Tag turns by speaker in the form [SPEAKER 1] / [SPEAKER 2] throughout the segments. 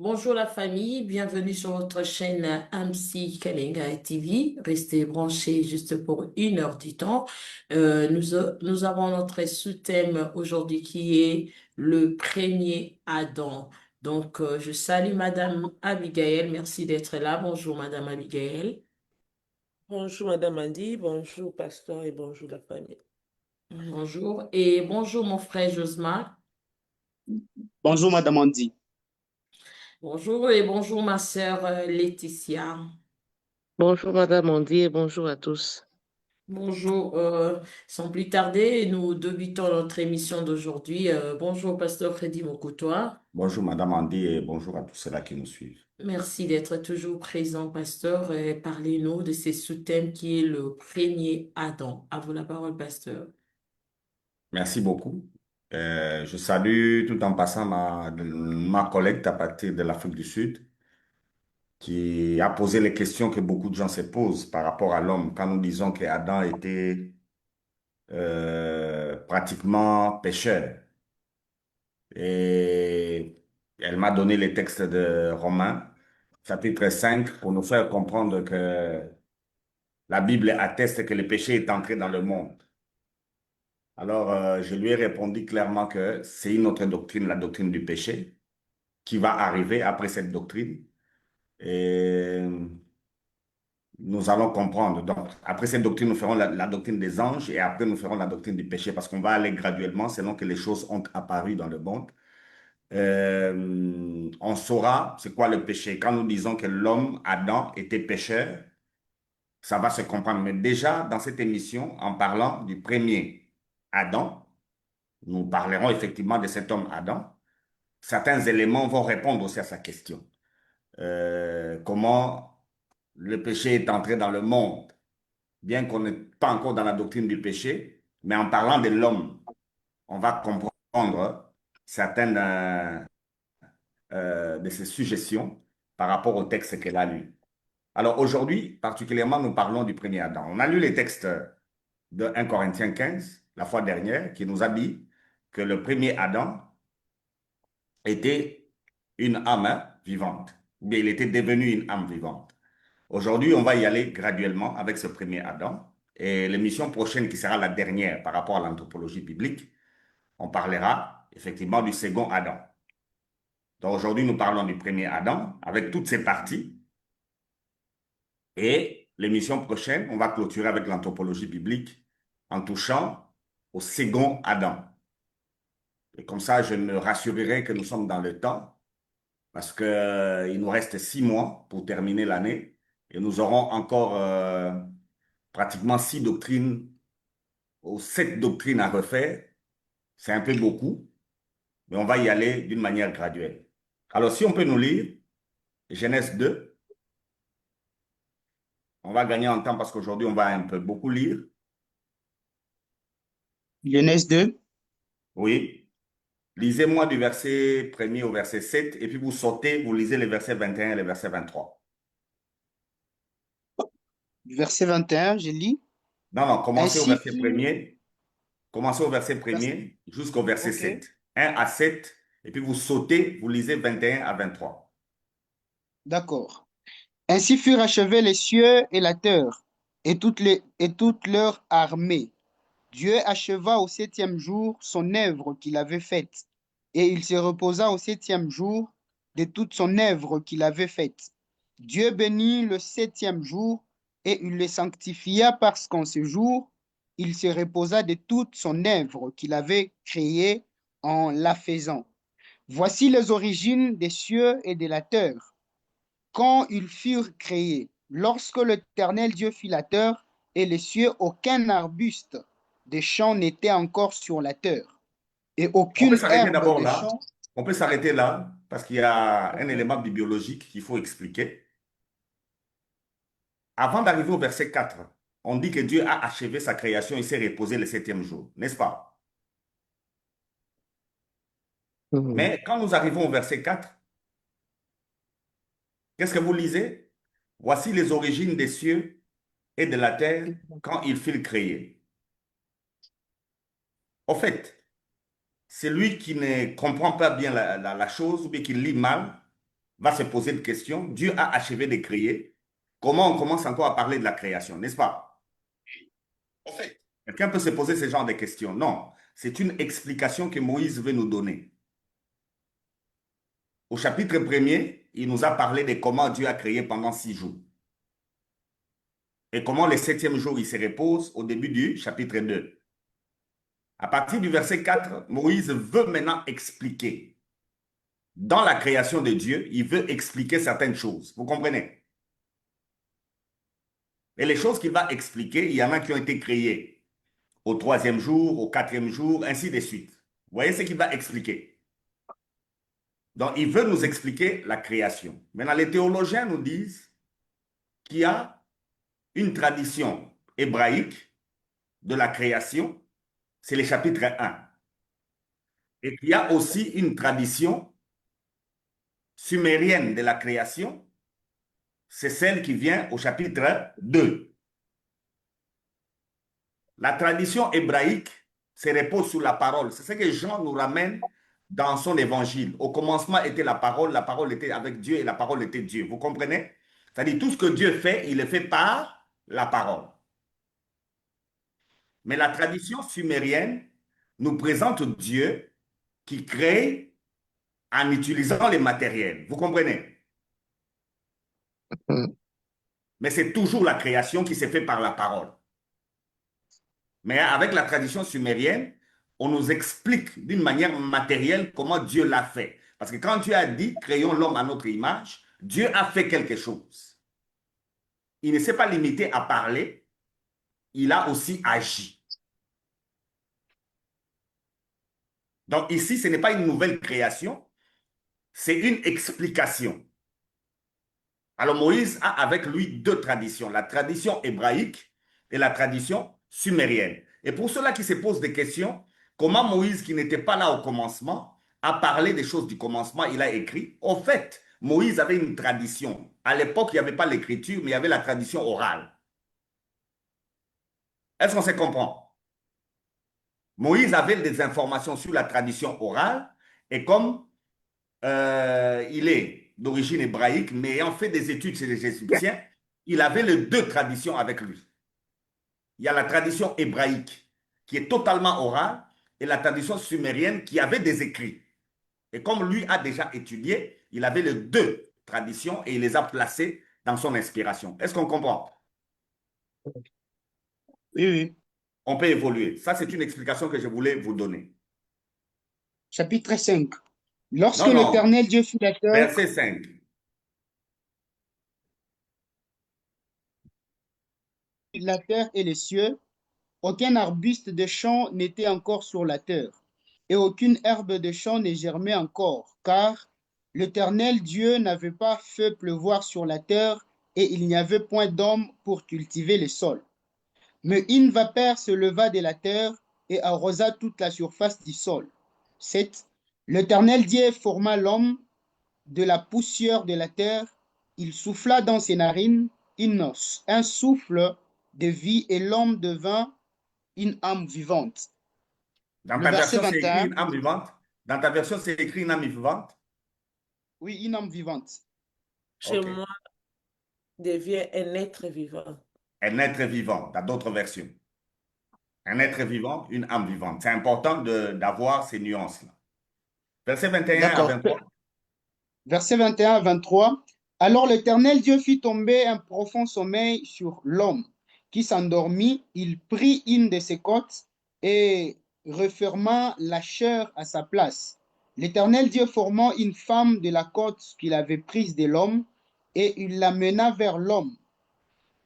[SPEAKER 1] Bonjour la famille, bienvenue sur votre chaîne AMC Kalinga TV. Restez branchés juste pour 1 heure du temps. Nous avons notre sous-thème aujourd'hui qui est le premier Adam. Je salue Madame Abigail. Merci d'être là. Bonjour Madame Abigail.
[SPEAKER 2] Bonjour Madame Andy, bonjour pasteur et bonjour la famille.
[SPEAKER 1] Bonjour. Et bonjour mon frère Josma.
[SPEAKER 3] Bonjour Madame Andy.
[SPEAKER 1] Bonjour et bonjour ma sœur Laetitia.
[SPEAKER 2] Bonjour Madame Andy et bonjour à tous.
[SPEAKER 1] Bonjour, sans plus tarder, nous débutons notre émission d'aujourd'hui. Bonjour, Pasteur Freddy Mokoutoa.
[SPEAKER 4] Bonjour Madame Andy et bonjour à tous ceux-là qui nous suivent.
[SPEAKER 1] Merci d'être toujours présent, Pasteur. Et parlez-nous de ce sous-thème qui est le premier Adam. À vous la parole, Pasteur.
[SPEAKER 4] Merci beaucoup. Je salue tout en passant ma collègue à partir de l'Afrique du Sud qui a posé les questions que beaucoup de gens se posent par rapport à l'homme quand nous disons qu'Adam était pratiquement pécheur. Et elle m'a donné les textes de Romains, chapitre 5, pour nous faire comprendre que la Bible atteste que le péché est entré dans le monde. Alors, je lui ai répondu clairement que c'est une autre doctrine, la doctrine du péché, qui va arriver après cette doctrine. Et nous allons comprendre. Donc, après cette doctrine, nous ferons la doctrine des anges et après, nous ferons la doctrine du péché parce qu'on va aller graduellement selon que les choses ont apparu dans le monde. On saura c'est quoi le péché. Quand nous disons que l'homme, Adam, était pécheur, ça va se comprendre. Mais déjà, dans cette émission, en parlant du premier Adam, nous parlerons effectivement de cet homme Adam. Certains éléments vont répondre aussi à sa question. Comment le péché est entré dans le monde, bien qu'on n'est pas encore dans la doctrine du péché, mais en parlant de l'homme, on va comprendre certaines de ses suggestions par rapport au texte qu'elle a lu. Alors aujourd'hui, particulièrement, nous parlons du premier Adam. On a lu les textes de 1 Corinthiens 15, la fois dernière, qui nous a dit que le premier Adam était une âme vivante, ou bien il était devenu une âme vivante. Aujourd'hui, on va y aller graduellement avec ce premier Adam. Et l'émission prochaine, qui sera la dernière par rapport à l'anthropologie biblique, on parlera effectivement du second Adam. Donc aujourd'hui, nous parlons du premier Adam avec toutes ses parties. Et l'émission prochaine, on va clôturer avec l'anthropologie biblique en touchant au second Adam. Et comme ça, je me rassurerai que nous sommes dans le temps parce qu'il nous reste 6 mois pour terminer l'année et nous aurons encore pratiquement 6 doctrines ou 7 doctrines à refaire. C'est un peu beaucoup, mais on va y aller d'une manière graduelle. Alors, si on peut nous lire Genèse 2, on va gagner en temps parce qu'aujourd'hui, on va un peu beaucoup lire.
[SPEAKER 3] Genèse 2,
[SPEAKER 4] Oui, lisez-moi du verset 1er au verset 7 et puis vous sautez, vous lisez les versets 21 et les versets 23.
[SPEAKER 3] verset 21, je lis.
[SPEAKER 4] Non, non, commencez au
[SPEAKER 3] Ainsi
[SPEAKER 4] verset
[SPEAKER 3] fut,
[SPEAKER 4] premier. Commencez au verset
[SPEAKER 3] vers-
[SPEAKER 4] premier jusqu'au verset
[SPEAKER 3] ok,
[SPEAKER 4] 7. 1 à 7, et puis vous sautez, vous lisez 21 à 23.
[SPEAKER 3] d'accord. Ainsi furent achevés les cieux et la terre, et toute leur armée. Dieu acheva au septième jour son œuvre qu'il avait faite, et il se reposa au septième jour de toute son œuvre qu'il avait faite. Dieu bénit le septième jour, et il le sanctifia parce qu'en ce jour, il se reposa de toute son œuvre qu'il avait créée en la faisant. Voici les origines des cieux et de la terre quand ils furent créés. Lorsque l'Éternel Dieu fit la terre et les cieux, aucun arbuste des champs n'était encore sur la terre, et
[SPEAKER 4] On peut
[SPEAKER 3] aucune
[SPEAKER 4] s'arrêter
[SPEAKER 3] herbe
[SPEAKER 4] d'abord
[SPEAKER 3] des
[SPEAKER 4] là.
[SPEAKER 3] champs.
[SPEAKER 4] On peut s'arrêter là parce qu'il y a un
[SPEAKER 3] Ok.
[SPEAKER 4] élément bibliologique qu'il faut expliquer. Avant d'arriver au verset 4, on dit que Dieu a achevé sa création et s'est reposé le septième jour, n'est-ce pas?
[SPEAKER 2] Mhm.
[SPEAKER 4] Mais quand nous arrivons au verset 4, qu'est-ce que vous lisez? Voici les origines des cieux et de la terre quand ils furent créés. Au fait, celui qui ne comprend pas bien la chose ou bien qui lit mal va se poser une question. Dieu a achevé de créer. Comment on commence encore à parler de la création, n'est-ce pas? En fait, quelqu'un peut se poser ce genre de questions. Non, c'est une explication que Moïse veut nous donner. Au chapitre 1er, il nous a parlé de comment Dieu a créé pendant 6 jours. Et comment le 7e jour, il se repose au début du chapitre 2. À partir du verset 4, Moïse veut maintenant expliquer. Dans la création de Dieu, il veut expliquer certaines choses. Vous comprenez? Et les choses qu'il va expliquer, il y en a qui ont été créées au 3e jour, au 4e jour, ainsi de suite. Vous voyez ce qu'il va expliquer? Donc, il veut nous expliquer la création. Maintenant, les théologiens nous disent qu'il y a une tradition hébraïque de la création, c'est le chapitre 1. Et qu'il y a aussi une tradition sumérienne de la création, c'est celle qui vient au chapitre 2. La tradition hébraïque se repose sur la parole. C'est ce que Jean nous ramène dans son évangile. Au commencement était la parole était avec Dieu et la parole était Dieu. Vous comprenez? C'est-à-dire tout ce que Dieu fait, il le fait par la parole. Mais la tradition sumérienne nous présente Dieu qui crée en utilisant les matériels. Vous comprenez? Mais c'est toujours la création qui s'est faite par la parole. Mais avec la tradition sumérienne, on nous explique d'une manière matérielle comment Dieu l'a fait. Parce que quand Dieu a dit, créons l'homme à notre image, Dieu a fait quelque chose. Il ne s'est pas limité à parler, il a aussi agi. Donc ici, ce n'est pas une nouvelle création, c'est une explication. Alors Moïse a avec lui deux traditions, la tradition hébraïque et la tradition sumérienne. Et pour ceux-là qui se posent des questions, comment Moïse, qui n'était pas là au commencement, a parlé des choses du commencement, il a écrit. Au fait, Moïse avait une tradition. À l'époque, il n'y avait pas l'écriture, mais il y avait la tradition orale. Est-ce qu'on se comprend? Moïse avait des informations sur la tradition orale, et comme il est d'origine hébraïque, mais ayant fait des études chez les Égyptiens, il avait les deux traditions avec lui. Il y a la tradition hébraïque qui est totalement orale et la tradition sumérienne qui avait des écrits. Et comme lui a déjà étudié, il avait les deux traditions et il les a placées dans son inspiration. Est-ce qu'on comprend?
[SPEAKER 3] Oui, oui.
[SPEAKER 4] On peut évoluer. Ça, c'est une explication que je voulais vous donner.
[SPEAKER 3] Chapitre 5. Lorsque
[SPEAKER 4] Non, non.
[SPEAKER 3] l'Éternel Dieu fit la terre,
[SPEAKER 4] Verset 5.
[SPEAKER 3] et les cieux, aucun arbuste de champ n'était encore sur la terre, et aucune herbe de champ ne germait encore, car l'Éternel Dieu n'avait pas fait pleuvoir sur la terre, et il n'y avait point d'homme pour cultiver le sol. Mais une vapeur se leva de la terre et arrosa toute la surface du sol. 7. L'Éternel Dieu forma l'homme de la poussière de la terre. Il souffla dans ses narines un souffle de vie et l'homme devint une âme vivante.
[SPEAKER 4] Dans
[SPEAKER 3] Le
[SPEAKER 4] ta
[SPEAKER 3] verset
[SPEAKER 4] version, c'est écrit
[SPEAKER 3] 21,
[SPEAKER 4] une âme vivante. Dans ta version, c'est écrit une âme vivante.
[SPEAKER 3] oui, une âme vivante.
[SPEAKER 2] Chez
[SPEAKER 4] OK.
[SPEAKER 2] moi, devient un être vivant.
[SPEAKER 4] Un être vivant, dans d'autres versions. Un être vivant, une âme vivante. C'est important d'avoir ces nuances-là. Verset 21 à
[SPEAKER 3] D'accord.
[SPEAKER 4] 23.
[SPEAKER 3] Verset 21 à 23. Alors l'Éternel Dieu fit tomber un profond sommeil sur l'homme qui s'endormit. Il prit une de ses côtes et referma la chair à sa place. L'Éternel Dieu forma une femme de la côte qu'il avait prise de l'homme et il l'amena vers l'homme.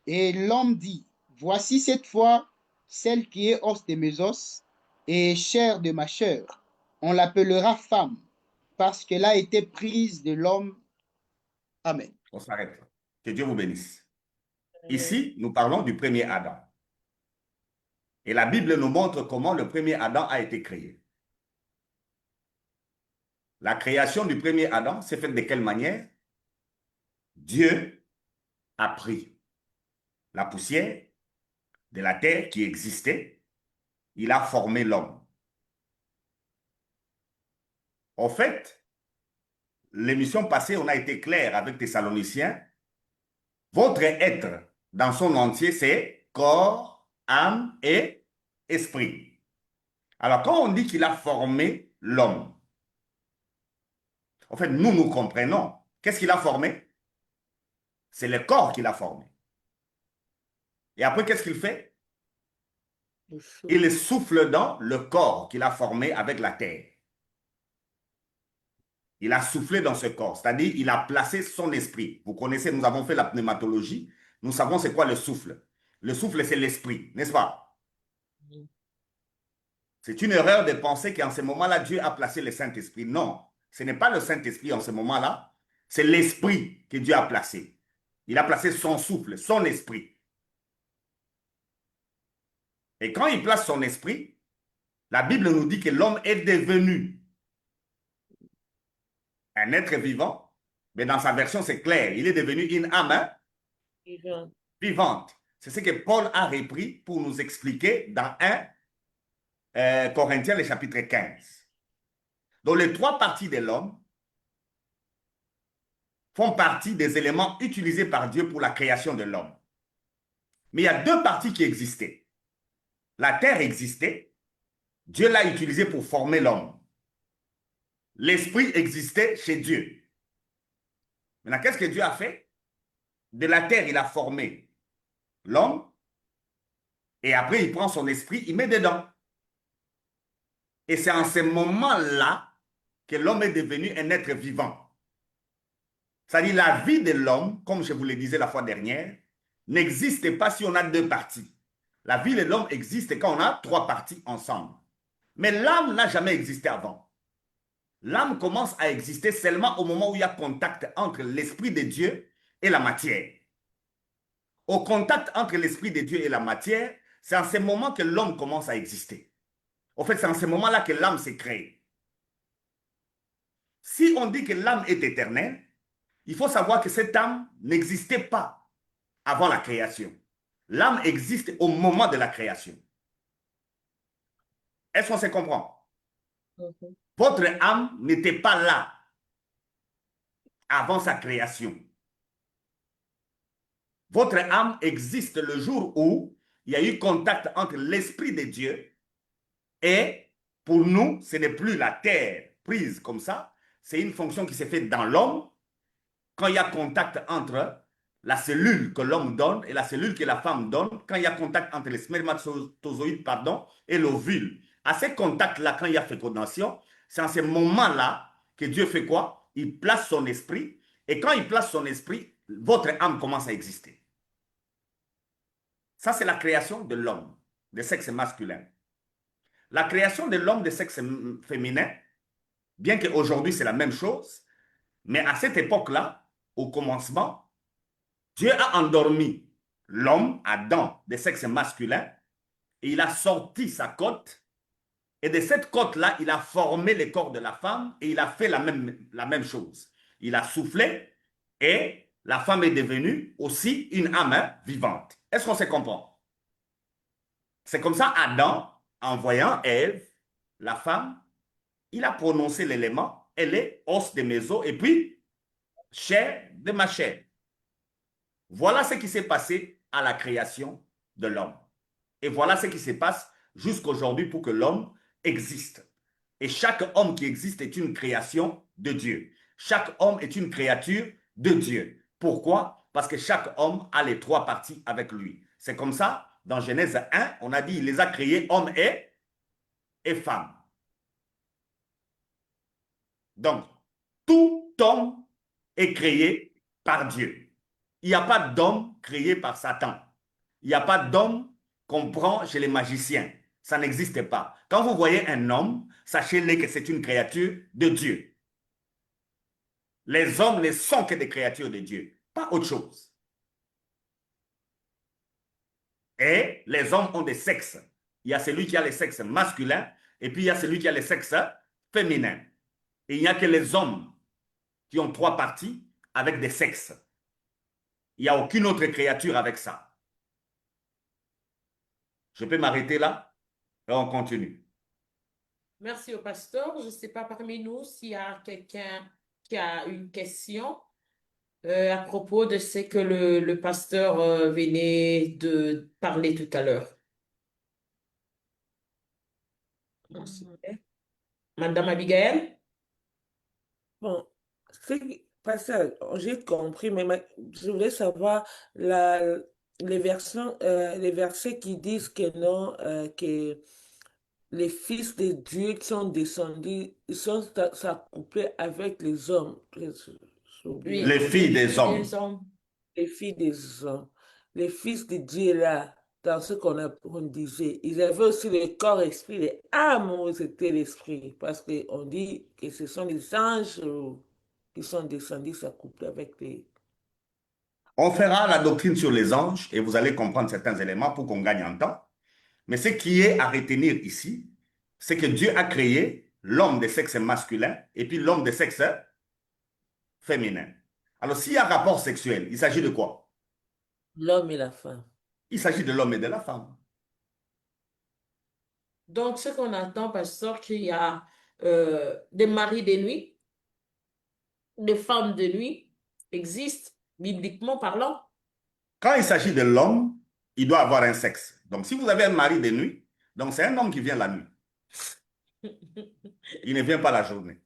[SPEAKER 3] Et l'homme dit, voici cette fois celle qui est os de mes os et chair de ma chair. On l'appellera femme parce qu'elle a été prise de l'homme. Amen.
[SPEAKER 4] On s'arrête là. Que Dieu vous bénisse.
[SPEAKER 2] Amen.
[SPEAKER 4] Ici, nous parlons du premier Adam. Et la Bible nous montre comment le premier Adam a été créé. La création du premier Adam s'est faite de quelle manière? Dieu a pris la poussière de la terre qui existait, il a formé l'homme. En fait, l'émission passée, on a été clair avec Thessaloniciens. Votre être dans son entier, c'est corps, âme et esprit. Alors, quand on dit qu'il a formé l'homme, en fait, nous comprenons. Qu'est-ce qu'il a formé? C'est le corps qu'il a formé. Et après, qu'est-ce qu'il fait?
[SPEAKER 2] Le souffle.
[SPEAKER 4] Il souffle dans le corps qu'il a formé avec la terre. Il a soufflé dans ce corps, c'est-à-dire il a placé son esprit. Vous connaissez, nous avons fait la pneumatologie. Nous savons c'est quoi le souffle. Le souffle, c'est l'esprit, n'est-ce pas? C'est une erreur de penser qu'en ce moment-là, Dieu a placé le Saint-Esprit. Non, ce n'est pas le Saint-Esprit en ce moment-là, c'est l'esprit que Dieu a placé. Il a placé son souffle, son esprit. Et quand il place son esprit, la Bible nous dit que l'homme est devenu un être vivant, mais dans sa version, c'est clair. Il est devenu une âme vivante. C'est ce que Paul a repris pour nous expliquer dans 1 Corinthiens, le chapitre 15. Donc, les trois parties de l'homme font partie des éléments utilisés par Dieu pour la création de l'homme. Mais il y a deux parties qui existaient. La terre existait, Dieu l'a utilisée pour former l'homme. L'esprit existait chez Dieu. Maintenant, qu'est-ce que Dieu a fait? De la terre, il a formé l'homme, et après, il prend son esprit, il met dedans. Et c'est en ce moment-là que l'homme est devenu un être vivant. C'est-à-dire la vie de l'homme, comme je vous le disais la fois dernière, n'existe pas si on a deux parties. La vie de l'homme existe quand on a trois parties ensemble. Mais l'âme n'a jamais existé avant. L'âme commence à exister seulement au moment où il y a contact entre l'esprit de Dieu et la matière. Au contact entre l'esprit de Dieu et la matière, c'est en ce moment que l'homme commence à exister. En fait, c'est en ce moment-là que l'âme s'est créée. Si on dit que l'âme est éternelle, il faut savoir que cette âme n'existait pas avant la création. L'âme existe au moment de la création. Est-ce qu'on se comprend? Votre âme n'était pas là avant sa création. Votre âme existe le jour où il y a eu contact entre l'Esprit de Dieu et pour nous, ce n'est plus la terre prise comme ça, c'est une fonction qui s'est faite dans l'homme quand il y a contact entre la cellule que l'homme donne et la cellule que la femme donne, quand il y a contact entre les spermatozoïdes et l'ovule. À ces contacts-là, quand il y a fécondation, c'est en ce moment-là que Dieu fait quoi? Il place son esprit, et quand il place son esprit, votre âme commence à exister. Ça, c'est la création de l'homme, de sexe masculin. La création de l'homme de sexe féminin, bien qu'aujourd'hui c'est la même chose, mais à cette époque-là, au commencement, Dieu a endormi l'homme, Adam, de sexe masculin, et il a sorti sa côte, et de cette côte-là, il a formé le corps de la femme, et il a fait la même chose. Il a soufflé, et la femme est devenue aussi une âme vivante. Est-ce qu'on se comprend? C'est comme ça, Adam, en voyant Ève, la femme, il a prononcé l'élément, elle est os de mes os, et puis chair de ma chair. Voilà ce qui s'est passé à la création de l'homme. Et voilà ce qui se passe jusqu'à aujourd'hui pour que l'homme existe. Et chaque homme qui existe est une création de Dieu. Chaque homme est une créature de Dieu. Pourquoi? Parce que chaque homme a les trois parties avec lui. C'est comme ça, dans Genèse 1, on a dit, il les a créés hommes et femmes. Donc, tout homme est créé par Dieu. Il n'y a pas d'homme créé par Satan. Il n'y a pas d'homme qu'on prend chez les magiciens. Ça n'existe pas. Quand vous voyez un homme, sachez-le que c'est une créature de Dieu. Les hommes ne sont que des créatures de Dieu, pas autre chose. Et les hommes ont des sexes. Il y a celui qui a le sexe masculin et puis il y a celui qui a le sexe féminin. Et il n'y a que les hommes qui ont trois parties avec des sexes. Il n'y a aucune autre créature avec ça. Je peux m'arrêter là et on continue.
[SPEAKER 1] Merci au pasteur. Je ne sais pas parmi nous s'il y a quelqu'un qui qui a une question à propos de ce que le pasteur venait de parler tout à l'heure. Madame Abigail?
[SPEAKER 2] Bon, pasteur, j'ai compris, mais je voulais savoir les versets qui disent que non, que les fils de Dieu qui sont descendus, ils sont s'accoupler avec les hommes. J'ai oublié
[SPEAKER 4] Les
[SPEAKER 1] Oui,
[SPEAKER 2] encore.
[SPEAKER 1] les
[SPEAKER 4] filles des
[SPEAKER 1] filles
[SPEAKER 4] hommes.
[SPEAKER 1] des hommes.
[SPEAKER 2] Les filles des hommes, les fils de Dieu là, dans ce qu'on disait, ils avaient aussi le corps, esprit, les âmes où c'était l'esprit. Parce qu'on dit que ce sont les anges qui sont descendus s'accoupler avec les...
[SPEAKER 4] On fera la doctrine sur les anges et vous allez comprendre certains éléments pour qu'on gagne en temps. Mais ce qui est à retenir ici, c'est que Dieu a créé l'homme de sexe masculin et puis l'homme de sexe féminin. Alors, s'il y a rapport sexuel, il s'agit de quoi?
[SPEAKER 2] L'homme et la femme.
[SPEAKER 4] Il s'agit de l'homme et de la femme.
[SPEAKER 1] Donc, ce qu'on attend, pasteur, qu'il y a des maris de nuit, des femmes de nuit existent, bibliquement parlant.
[SPEAKER 4] Quand il s'agit de l'homme, il doit avoir un sexe. Donc, si vous avez un mari de nuit, donc c'est un homme qui vient la nuit. Il ne vient pas la journée.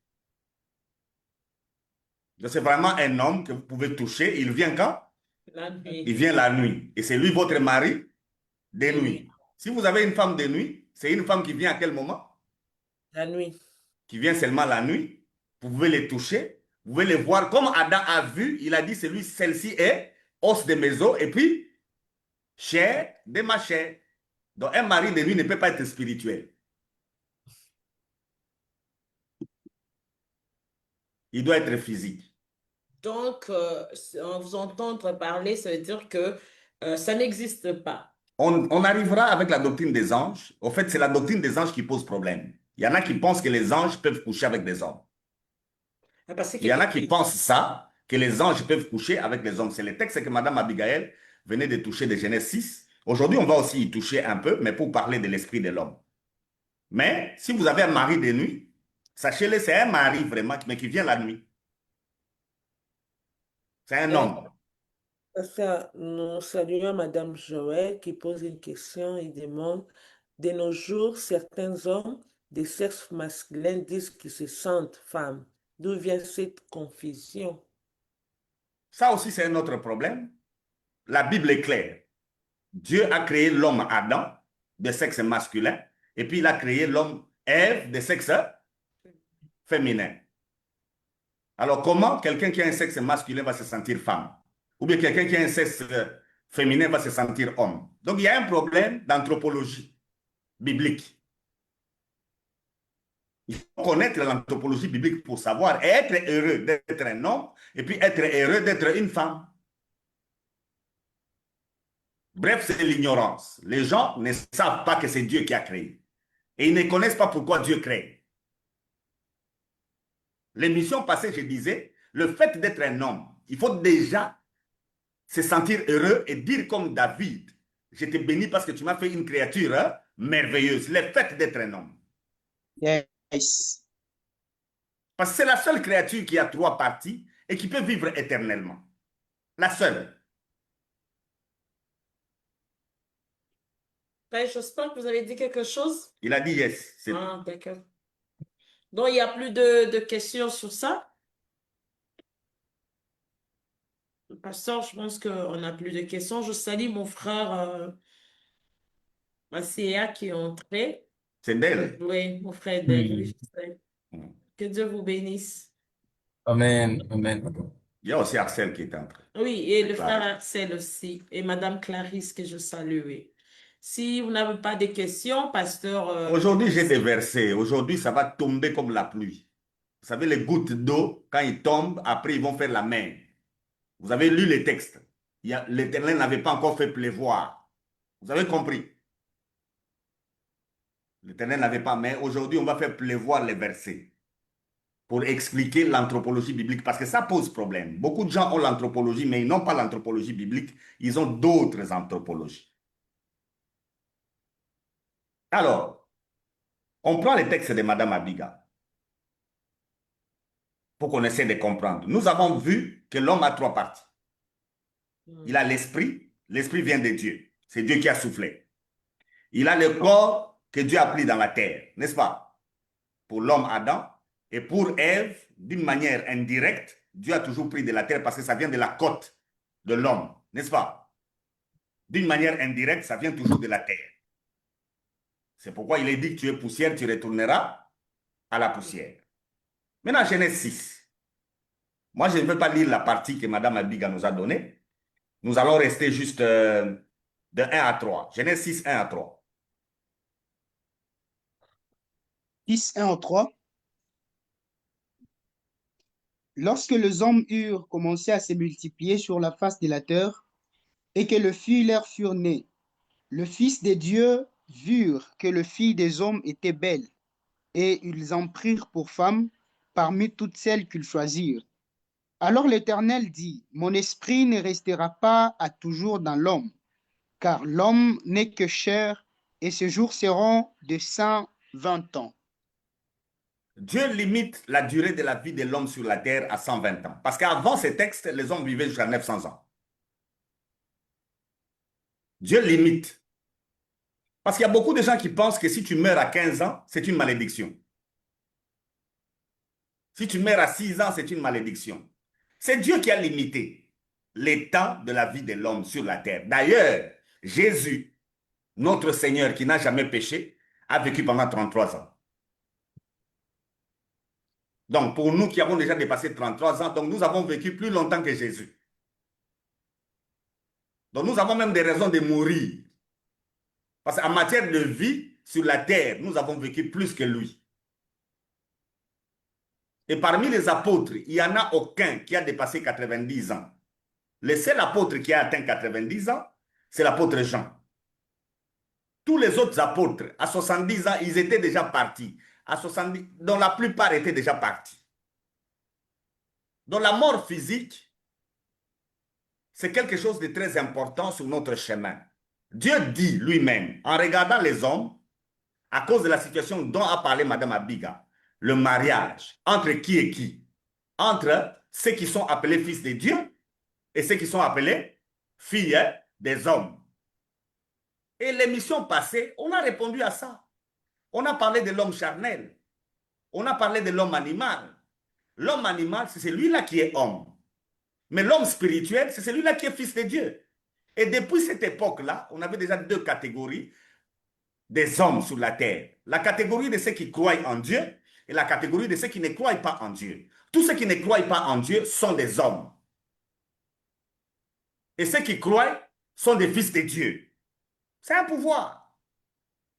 [SPEAKER 4] Donc, c'est vraiment un homme que vous pouvez toucher. Il vient quand?
[SPEAKER 1] La
[SPEAKER 4] Il
[SPEAKER 1] nuit.
[SPEAKER 4] vient la nuit. Et c'est lui votre mari de
[SPEAKER 1] De
[SPEAKER 4] nuit.
[SPEAKER 1] nuit.
[SPEAKER 4] Si vous avez une femme de nuit, c'est une femme qui vient à quel moment?
[SPEAKER 2] La nuit.
[SPEAKER 4] Qui vient seulement la nuit. Vous pouvez les toucher. Vous pouvez les voir. Comme Adam a vu, il a dit, celle-ci est os de mes os et puis chair de ma chair. Donc, un mari de nuit ne peut pas être spirituel. Il doit être physique.
[SPEAKER 1] Donc, en vous entendre parler, ça veut dire que ça n'existe pas.
[SPEAKER 4] On arrivera avec la doctrine des anges. Au fait, c'est la doctrine des anges qui pose problème. Il y en a qui pensent que les anges peuvent coucher avec des hommes.
[SPEAKER 1] Parce
[SPEAKER 4] Il y en a qui
[SPEAKER 1] que
[SPEAKER 4] pensent ça, que les anges peuvent coucher avec les hommes. C'est le texte que Mme Abigail venait de toucher de Genèse 6. Aujourd'hui, on va aussi y toucher un peu, mais pour parler de l'esprit de l'homme. Mais si vous avez un mari de nuit, sachez-le, c'est un mari vraiment, mais qui vient la nuit. C'est un
[SPEAKER 2] Euh,
[SPEAKER 4] homme.
[SPEAKER 2] pasteur, nous saluons Madame Joël qui pose une question et demande, de nos jours, certains hommes de sexe masculin disent qu'ils se sentent femmes. D'où vient cette confusion?
[SPEAKER 4] Ça aussi, c'est un autre problème. La Bible est claire. Dieu a créé l'homme Adam de sexe masculin et puis il a créé l'homme Ève de sexe féminin. Alors comment quelqu'un qui a un sexe masculin va se sentir femme? Ou bien quelqu'un qui a un sexe féminin va se sentir homme? Donc il y a un problème d'anthropologie biblique. Il faut connaître l'anthropologie biblique pour savoir et être heureux d'être un homme et puis être heureux d'être une femme. Bref, c'est l'ignorance. Les gens ne savent pas que c'est Dieu qui a créé. Et ils ne connaissent pas pourquoi Dieu crée. L'émission passée, je disais, le fait d'être un homme, il faut déjà se sentir heureux et dire comme David, je te bénis parce que tu m'as fait une créature merveilleuse. Le fait d'être un homme.
[SPEAKER 3] Yes.
[SPEAKER 4] Parce que c'est la seule créature qui a trois parties et qui peut vivre éternellement. La seule.
[SPEAKER 1] ben, j'espère que vous avez dit quelque chose.
[SPEAKER 4] Il a dit yes.
[SPEAKER 1] Ah, d'accord. Donc, il n'y a plus de questions sur ça. Pasteur, je pense qu'on n'a plus de questions. Je salue mon frère Masséa qui est entré.
[SPEAKER 4] C'est d'elle.
[SPEAKER 1] Oui, mon frère d'elle, oui, je sais.
[SPEAKER 4] Mm.
[SPEAKER 1] Que Dieu vous bénisse.
[SPEAKER 5] Amen. Amen.
[SPEAKER 4] Il y a aussi Arcel qui est entré.
[SPEAKER 1] Oui, et le frère
[SPEAKER 4] Clarisse.
[SPEAKER 1] Axel aussi, et Madame Clarisse que je salue. Oui. Si vous n'avez pas de questions, pasteur,
[SPEAKER 4] Aujourd'hui, j'ai des versets. Aujourd'hui, ça va tomber comme la pluie. Vous savez, les gouttes d'eau, quand ils tombent, après, ils vont faire la mer. Vous avez lu les textes. L'Éternel n'avait pas encore fait pleuvoir. Vous avez compris? L'Éternel n'avait pas, mais aujourd'hui, on va faire pleuvoir les versets pour expliquer l'anthropologie biblique, parce que ça pose problème. Beaucoup de gens ont l'anthropologie, mais ils n'ont pas l'anthropologie biblique. Ils ont d'autres anthropologies. Alors, on prend les textes de Madame Abiga. pour qu'on essaie de comprendre. Nous avons vu que l'homme a trois parties. Il a l'esprit vient de Dieu. C'est Dieu qui a soufflé. Il a le corps que Dieu a pris dans la terre, n'est-ce pas? Pour l'homme Adam et pour Ève, d'une manière indirecte, Dieu a toujours pris de la terre parce que ça vient de la côte de l'homme, n'est-ce pas? D'une manière indirecte, ça vient toujours de la terre. C'est pourquoi il est dit que tu es poussière, tu retourneras à la poussière. Maintenant, Genèse 6. Moi, je ne veux pas lire la partie que Mme Abiga nous a donnée. Nous allons rester juste de 1 à 3. Genèse 6, 1 à 3.
[SPEAKER 3] 6, 1 à 3. Lorsque les hommes eurent commencé à se multiplier sur la face de la terre, et que le filles leur furent nées, le Fils de Dieu virent que les filles des hommes étaient belles, et ils en prirent pour femmes parmi toutes celles qu'ils choisirent. Alors l'Éternel dit, mon esprit ne restera pas à toujours dans l'homme, car l'homme n'est que chair, et ses jours seront de 120 ans.
[SPEAKER 4] Dieu limite la durée de la vie de l'homme sur la terre à 120 ans. Parce qu'avant ces textes, les hommes vivaient jusqu'à 900 ans. Dieu limite. Parce qu'il y a beaucoup de gens qui pensent que si tu meurs à 15 ans, c'est une malédiction. Si tu meurs à 6 ans, c'est une malédiction. C'est Dieu qui a limité les temps de la vie de l'homme sur la terre. D'ailleurs, Jésus, notre Seigneur qui n'a jamais péché, a vécu pendant 33 ans. Donc, pour nous qui avons déjà dépassé 33 ans, donc nous avons vécu plus longtemps que Jésus. Donc, nous avons même des raisons de mourir. Parce qu'en matière de vie, sur la terre, nous avons vécu plus que lui. Et parmi les apôtres, il n'y en a aucun qui a dépassé 90 ans. Le seul apôtre qui a atteint 90 ans, c'est l'apôtre Jean. Tous les autres apôtres, à 70 ans, ils étaient déjà partis. À 70, dont la plupart étaient déjà partis. Donc la mort physique, c'est quelque chose de très important sur notre chemin. Dieu dit lui-même, en regardant les hommes, à cause de la situation dont a parlé Mme Abiga, le mariage, entre qui et qui? Entre ceux qui sont appelés fils de Dieu et ceux qui sont appelés filles des hommes. Et l'émission passée, on a répondu à ça. On a parlé de l'homme charnel. On a parlé de l'homme animal. L'homme animal, c'est celui-là qui est homme. Mais l'homme spirituel, c'est celui-là qui est fils de Dieu. Et depuis cette époque-là, on avait déjà deux catégories des hommes sur la terre. La catégorie de ceux qui croient en Dieu et la catégorie de ceux qui ne croient pas en Dieu. Tous ceux qui ne croient pas en Dieu sont des hommes. Et ceux qui croient sont des fils de Dieu. C'est un pouvoir.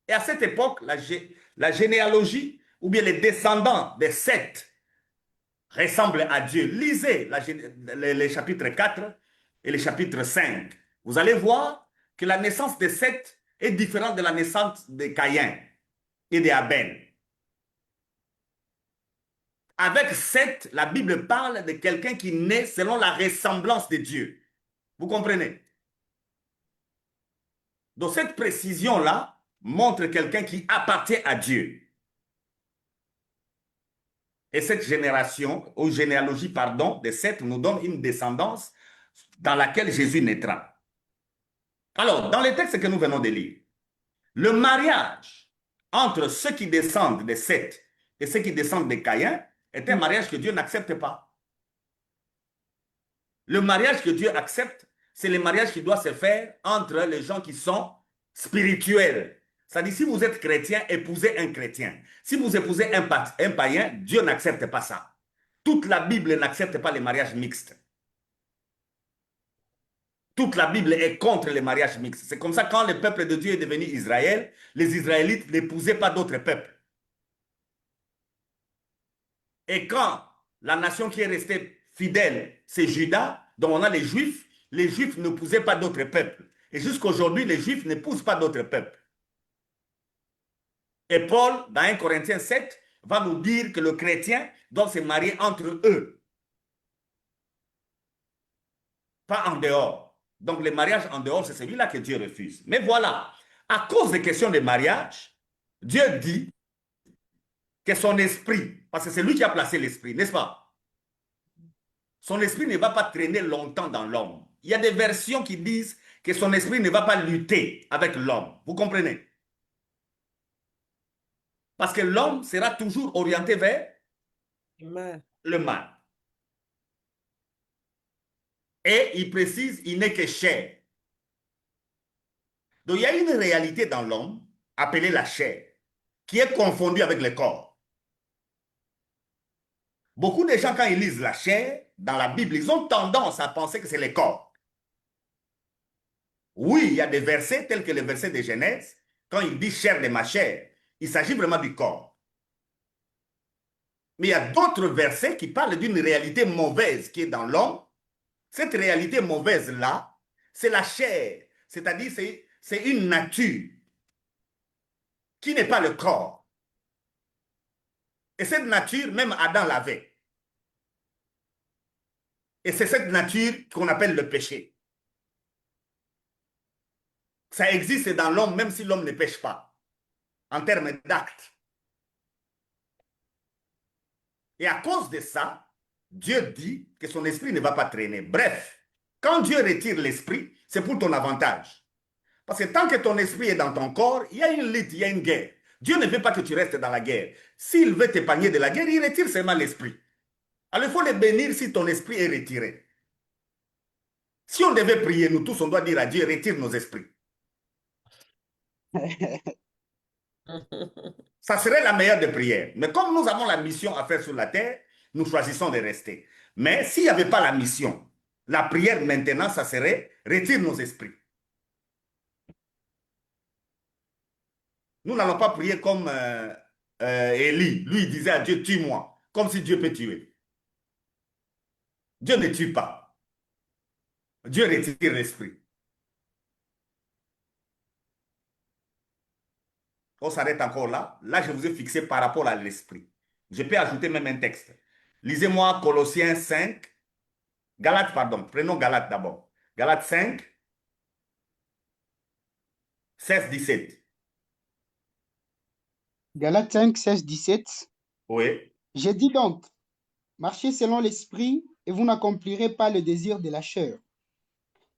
[SPEAKER 4] Et à cette époque, la généalogie ou bien les descendants des Seth ressemblent à Dieu. Lisez les chapitres 4 et les chapitres 5. Vous allez voir que la naissance de Seth est différente de la naissance de Caïn et d'Abel. Avec Seth, la Bible parle de quelqu'un qui naît selon la ressemblance de Dieu. Vous comprenez? Donc cette précision-là montre quelqu'un qui appartient à Dieu. Et cette génération, ou généalogie, pardon, de Seth nous donne une descendance dans laquelle Jésus naîtra. Alors, dans les textes que nous venons de lire, le mariage entre ceux qui descendent de Seth et ceux qui descendent de Caïn est un mariage que Dieu n'accepte pas. Le mariage que Dieu accepte, c'est le mariage qui doit se faire entre les gens qui sont spirituels. C'est-à-dire, si vous êtes chrétien, épousez un chrétien. Si vous épousez un païen, Dieu n'accepte pas ça. Toute la Bible n'accepte pas les mariages mixtes. Toute la Bible est contre les mariages mixtes. C'est comme ça quand le peuple de Dieu est devenu Israël, les Israélites n'épousaient pas d'autres peuples. Et quand la nation qui est restée fidèle, c'est Juda, dont on a les Juifs n'épousaient pas d'autres peuples. Et jusqu'à aujourd'hui, les Juifs n'épousent pas d'autres peuples. Et Paul, dans 1 Corinthiens 7, va nous dire que le chrétien doit se marier entre eux. Pas en dehors. Donc le mariage en dehors, c'est celui-là que Dieu refuse. Mais voilà, à cause des questions de mariage, Dieu dit que son esprit, parce que c'est lui qui a placé l'esprit, n'est-ce pas? Son esprit ne va pas traîner longtemps dans l'homme. Il y a des versions qui disent que son esprit ne va pas lutter avec l'homme. Vous comprenez? Parce que l'homme sera toujours orienté vers
[SPEAKER 2] Amen.
[SPEAKER 4] le mal. Et il précise, il n'est que chair. Donc il y a une réalité dans l'homme, appelée la chair, qui est confondue avec le corps. Beaucoup de gens, quand ils lisent la chair dans la Bible, ils ont tendance à penser que c'est le corps. Oui, il y a des versets tels que le verset de Genèse, quand il dit chair de ma chair, il s'agit vraiment du corps. Mais il y a d'autres versets qui parlent d'une réalité mauvaise qui est dans l'homme. Cette réalité mauvaise-là, c'est la chair, c'est-à-dire c'est une nature qui n'est pas le corps. Et cette nature, même Adam l'avait. Et c'est cette nature qu'on appelle le péché. Ça existe dans l'homme, même si l'homme ne pêche pas, en termes d'actes. Et à cause de ça, Dieu dit que son esprit ne va pas traîner. Bref, quand Dieu retire l'esprit, c'est pour ton avantage. Parce que tant que ton esprit est dans ton corps, il y a une lutte, il y a une guerre. Dieu ne veut pas que tu restes dans la guerre. S'il veut t'épargner de la guerre, il retire seulement l'esprit. Alors il faut le bénir si ton esprit est retiré. Si on devait prier, nous tous, on doit dire à Dieu, retire nos esprits. Ça serait la meilleure des prières. Mais comme nous avons la mission à faire sur la terre, nous choisissons de rester. Mais s'il n'y avait pas la mission, la prière maintenant, ça serait retire nos esprits. Nous n'allons pas prier comme Élie. Lui, il disait à Dieu, tue-moi, comme si Dieu peut tuer. Dieu ne tue pas. Dieu retire l'esprit. On s'arrête encore là. Là, je vous ai fixé par rapport à l'esprit. Je peux ajouter même un texte. Lisez-moi Colossiens 5. Galates, pardon. Prenons Galates d'abord. Galates 5, 16, 17.
[SPEAKER 3] Galates 5, 16, 17.
[SPEAKER 4] Oui.
[SPEAKER 3] J'ai dit donc, marchez selon l'esprit et vous n'accomplirez pas le désir de la chair.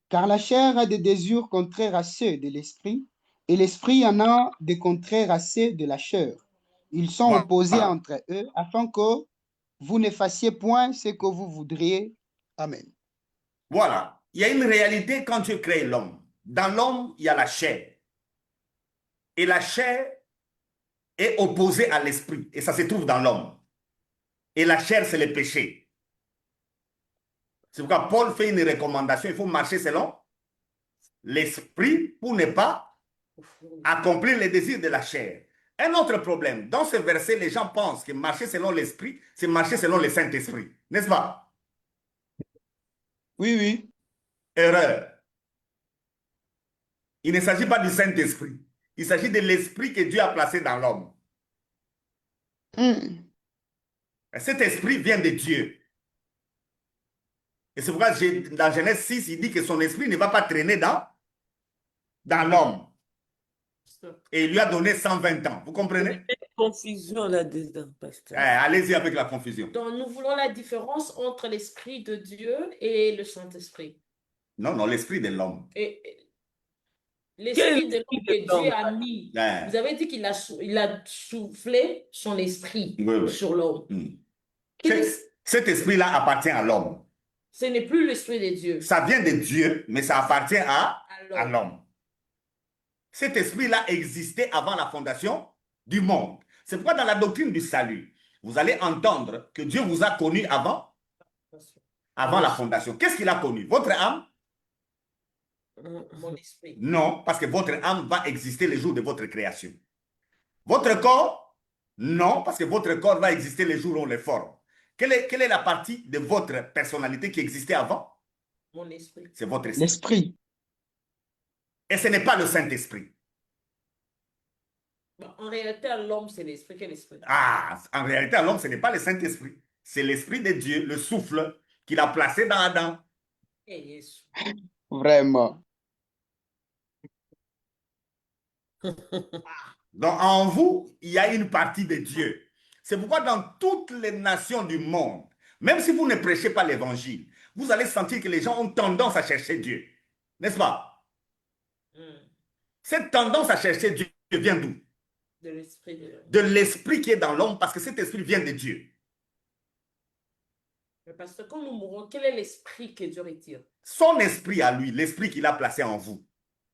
[SPEAKER 3] Car la chair a des désirs contraires à ceux de l'esprit et l'esprit en a des contraires à ceux de la chair. Ils sont opposés
[SPEAKER 4] Voilà.
[SPEAKER 3] entre eux afin que vous ne fassiez point ce que vous voudriez. Amen.
[SPEAKER 4] Voilà. Il y a une réalité quand Dieu crée l'homme. Dans l'homme, il y a la chair. Et la chair est opposée à l'esprit. Et ça se trouve dans l'homme. Et la chair, c'est le péché. C'est pourquoi Paul fait une recommandation. Il faut marcher selon l'esprit pour ne pas accomplir les désirs de la chair. Un autre problème, dans ce verset, les gens pensent que marcher selon l'esprit, c'est marcher selon le Saint-Esprit. N'est-ce pas?
[SPEAKER 3] Oui, oui.
[SPEAKER 4] Erreur. Il ne s'agit pas du Saint-Esprit. Il s'agit de l'esprit que Dieu a placé dans l'homme. Cet esprit vient de Dieu. Et c'est pourquoi dans Genèse 6, il dit que son esprit ne va pas traîner dans l'homme. Et il lui a donné 120 ans. Vous comprenez?
[SPEAKER 2] Il y a une confusion là-dedans, pasteur.
[SPEAKER 4] Allez-y avec la confusion.
[SPEAKER 1] Donc, nous voulons la différence entre l'Esprit de Dieu et le Saint-Esprit.
[SPEAKER 4] Non, non, l'esprit de l'homme.
[SPEAKER 1] Et l'Esprit de l'homme que Dieu a mis.
[SPEAKER 4] Ouais.
[SPEAKER 1] Vous avez dit qu'il a soufflé son esprit
[SPEAKER 4] Oui, oui.
[SPEAKER 1] sur l'homme.
[SPEAKER 4] Cet esprit-là appartient à l'homme.
[SPEAKER 1] Ce n'est plus l'Esprit de Dieu.
[SPEAKER 4] Ça vient de Dieu, mais ça appartient à
[SPEAKER 1] l'homme.
[SPEAKER 4] l'homme. Cet esprit-là existait avant la fondation du monde. C'est pourquoi dans la doctrine du salut, vous allez entendre que Dieu vous a connu avant la fondation. Qu'est-ce qu'il a connu? Votre âme?
[SPEAKER 1] Mon esprit.
[SPEAKER 4] Non, parce que votre âme va exister le jour de votre création. Votre corps? Non, parce que votre corps va exister le jour où on le forme. Quelle est la partie de votre personnalité qui existait avant?
[SPEAKER 1] Mon esprit.
[SPEAKER 4] C'est votre esprit.
[SPEAKER 3] L'esprit.
[SPEAKER 4] Et ce n'est pas le Saint-Esprit.
[SPEAKER 1] En réalité, à l'homme, c'est l'esprit. Quel esprit?
[SPEAKER 4] En réalité, à l'homme, ce n'est pas le Saint-Esprit. C'est l'Esprit de Dieu, le souffle qu'il a placé dans Adam.
[SPEAKER 1] Et Jésus.
[SPEAKER 3] Vraiment.
[SPEAKER 4] Donc, en vous, il y a une partie de Dieu. C'est pourquoi dans toutes les nations du monde, Même si vous ne prêchez pas l'évangile, vous allez sentir que les gens ont tendance à chercher Dieu. N'est-ce pas? Cette tendance à chercher Dieu vient d'où?
[SPEAKER 1] De l'esprit de l'homme.
[SPEAKER 4] De l'esprit qui est dans l'homme, parce que cet esprit vient de Dieu.
[SPEAKER 1] Mais parce que quand nous mourrons, quel est l'esprit que Dieu retire?
[SPEAKER 4] Son esprit à lui, l'esprit qu'il a placé en vous.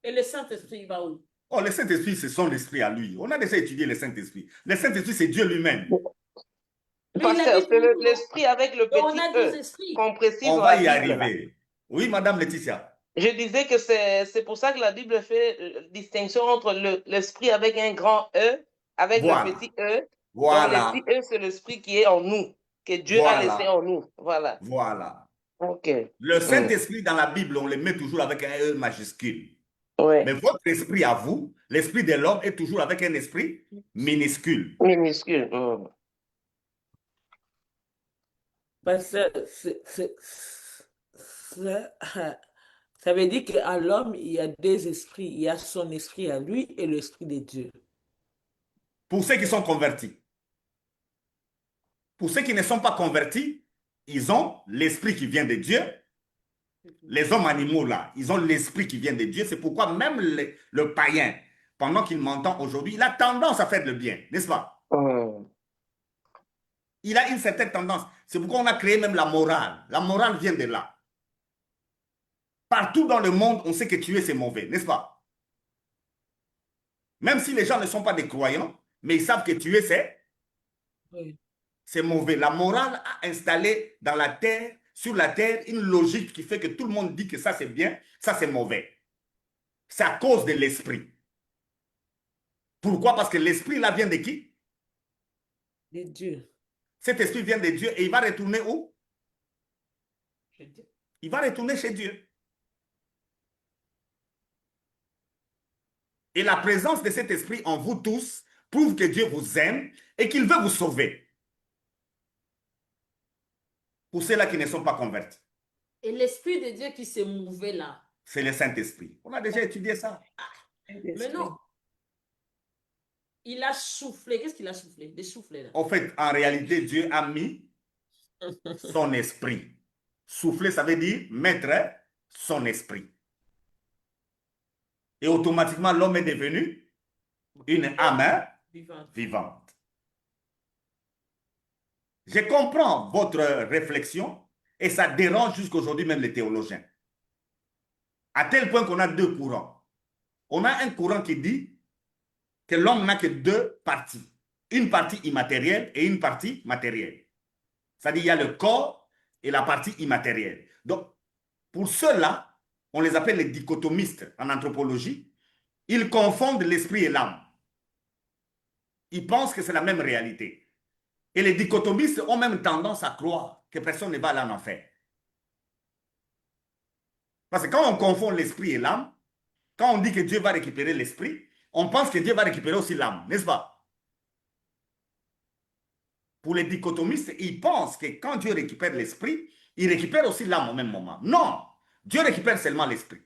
[SPEAKER 1] Et le Saint-Esprit, il va où?
[SPEAKER 4] Oh, le Saint-Esprit, c'est son esprit à lui. On a déjà étudié le Saint-Esprit. Le Saint-Esprit, c'est Dieu lui-même.
[SPEAKER 1] Mais il
[SPEAKER 6] Pasteur,
[SPEAKER 1] habite
[SPEAKER 6] c'est
[SPEAKER 1] en nous, non?
[SPEAKER 6] l'esprit avec le
[SPEAKER 1] Donc, on
[SPEAKER 6] petit
[SPEAKER 1] a deux
[SPEAKER 6] E
[SPEAKER 1] esprits.
[SPEAKER 6] qu'on précise
[SPEAKER 4] On
[SPEAKER 6] dans
[SPEAKER 4] va
[SPEAKER 6] la
[SPEAKER 4] y
[SPEAKER 6] Bible. Là.
[SPEAKER 4] arriver. Oui, Madame Laetitia.
[SPEAKER 6] Je disais que c'est pour ça que la Bible fait distinction entre l'esprit avec un grand E, avec
[SPEAKER 4] Voilà.
[SPEAKER 6] le petit E. Donc,
[SPEAKER 4] Voilà.
[SPEAKER 6] le petit E, c'est l'esprit qui est en nous, que Dieu a laissé
[SPEAKER 4] Voilà.
[SPEAKER 6] en nous. Voilà.
[SPEAKER 4] Voilà.
[SPEAKER 6] OK.
[SPEAKER 4] Le Saint-Esprit dans la Bible, on le met toujours avec un E majuscule.
[SPEAKER 6] Ouais.
[SPEAKER 4] Mais votre esprit à vous, l'esprit de l'homme est toujours avec un esprit minuscule.
[SPEAKER 6] Minuscule.
[SPEAKER 2] Parce que ça veut dire qu'en l'homme, il y a deux esprits. Il y a son esprit à lui et l'esprit de Dieu.
[SPEAKER 4] Pour ceux qui sont convertis. Pour ceux qui ne sont pas convertis, ils ont l'esprit qui vient de Dieu. Les hommes animaux là, ils ont l'esprit qui vient de Dieu. C'est pourquoi même le païen, pendant qu'il m'entend aujourd'hui, il a tendance à faire le bien, n'est-ce pas? Il a une certaine tendance. C'est pourquoi on a créé même la morale. La morale vient de là. Partout dans le monde, on sait que tuer, c'est mauvais, n'est-ce pas? Même si les gens ne sont pas des croyants, mais ils savent que tuer, c'est mauvais. La morale a installé dans la terre, sur la terre, une logique qui fait que tout le monde dit que ça, c'est bien, ça, c'est mauvais. C'est à cause de l'esprit. Pourquoi? Parce que l'esprit, là, vient de qui?
[SPEAKER 2] De Dieu.
[SPEAKER 4] Cet esprit vient de Dieu et il va retourner où? Il va retourner chez Dieu. Et la présence de cet esprit en vous tous prouve que Dieu vous aime et qu'il veut vous sauver. Pour ceux-là qui ne sont pas convertis.
[SPEAKER 1] Et l'esprit de Dieu qui s'est mouvé là.
[SPEAKER 4] C'est le Saint-Esprit. On a déjà étudié ça.
[SPEAKER 1] Mais non. Il a soufflé. Qu'est-ce qu'il a soufflé? Des soufflets là.
[SPEAKER 4] En fait, en réalité, Dieu a mis son esprit. Souffler, ça veut dire mettre son esprit. Et automatiquement, l'homme est devenu une âme vivante. Je comprends votre réflexion et ça dérange jusqu'aujourd'hui même les théologiens. À tel point qu'on a deux courants. On a un courant qui dit que l'homme n'a que deux parties. Une partie immatérielle et une partie matérielle. C'est-à-dire qu'il y a le corps et la partie immatérielle. Donc, pour ceux-là, on les appelle les dichotomistes en anthropologie. Ils confondent l'esprit et l'âme. Ils pensent que c'est la même réalité. Et les dichotomistes ont même tendance à croire que personne ne va aller en enfer. Parce que quand on confond l'esprit et l'âme, quand on dit que Dieu va récupérer l'esprit, on pense que Dieu va récupérer aussi l'âme, n'est-ce pas? Pour les dichotomistes, ils pensent que quand Dieu récupère l'esprit, il récupère aussi l'âme au même moment. Non, Dieu récupère seulement l'esprit.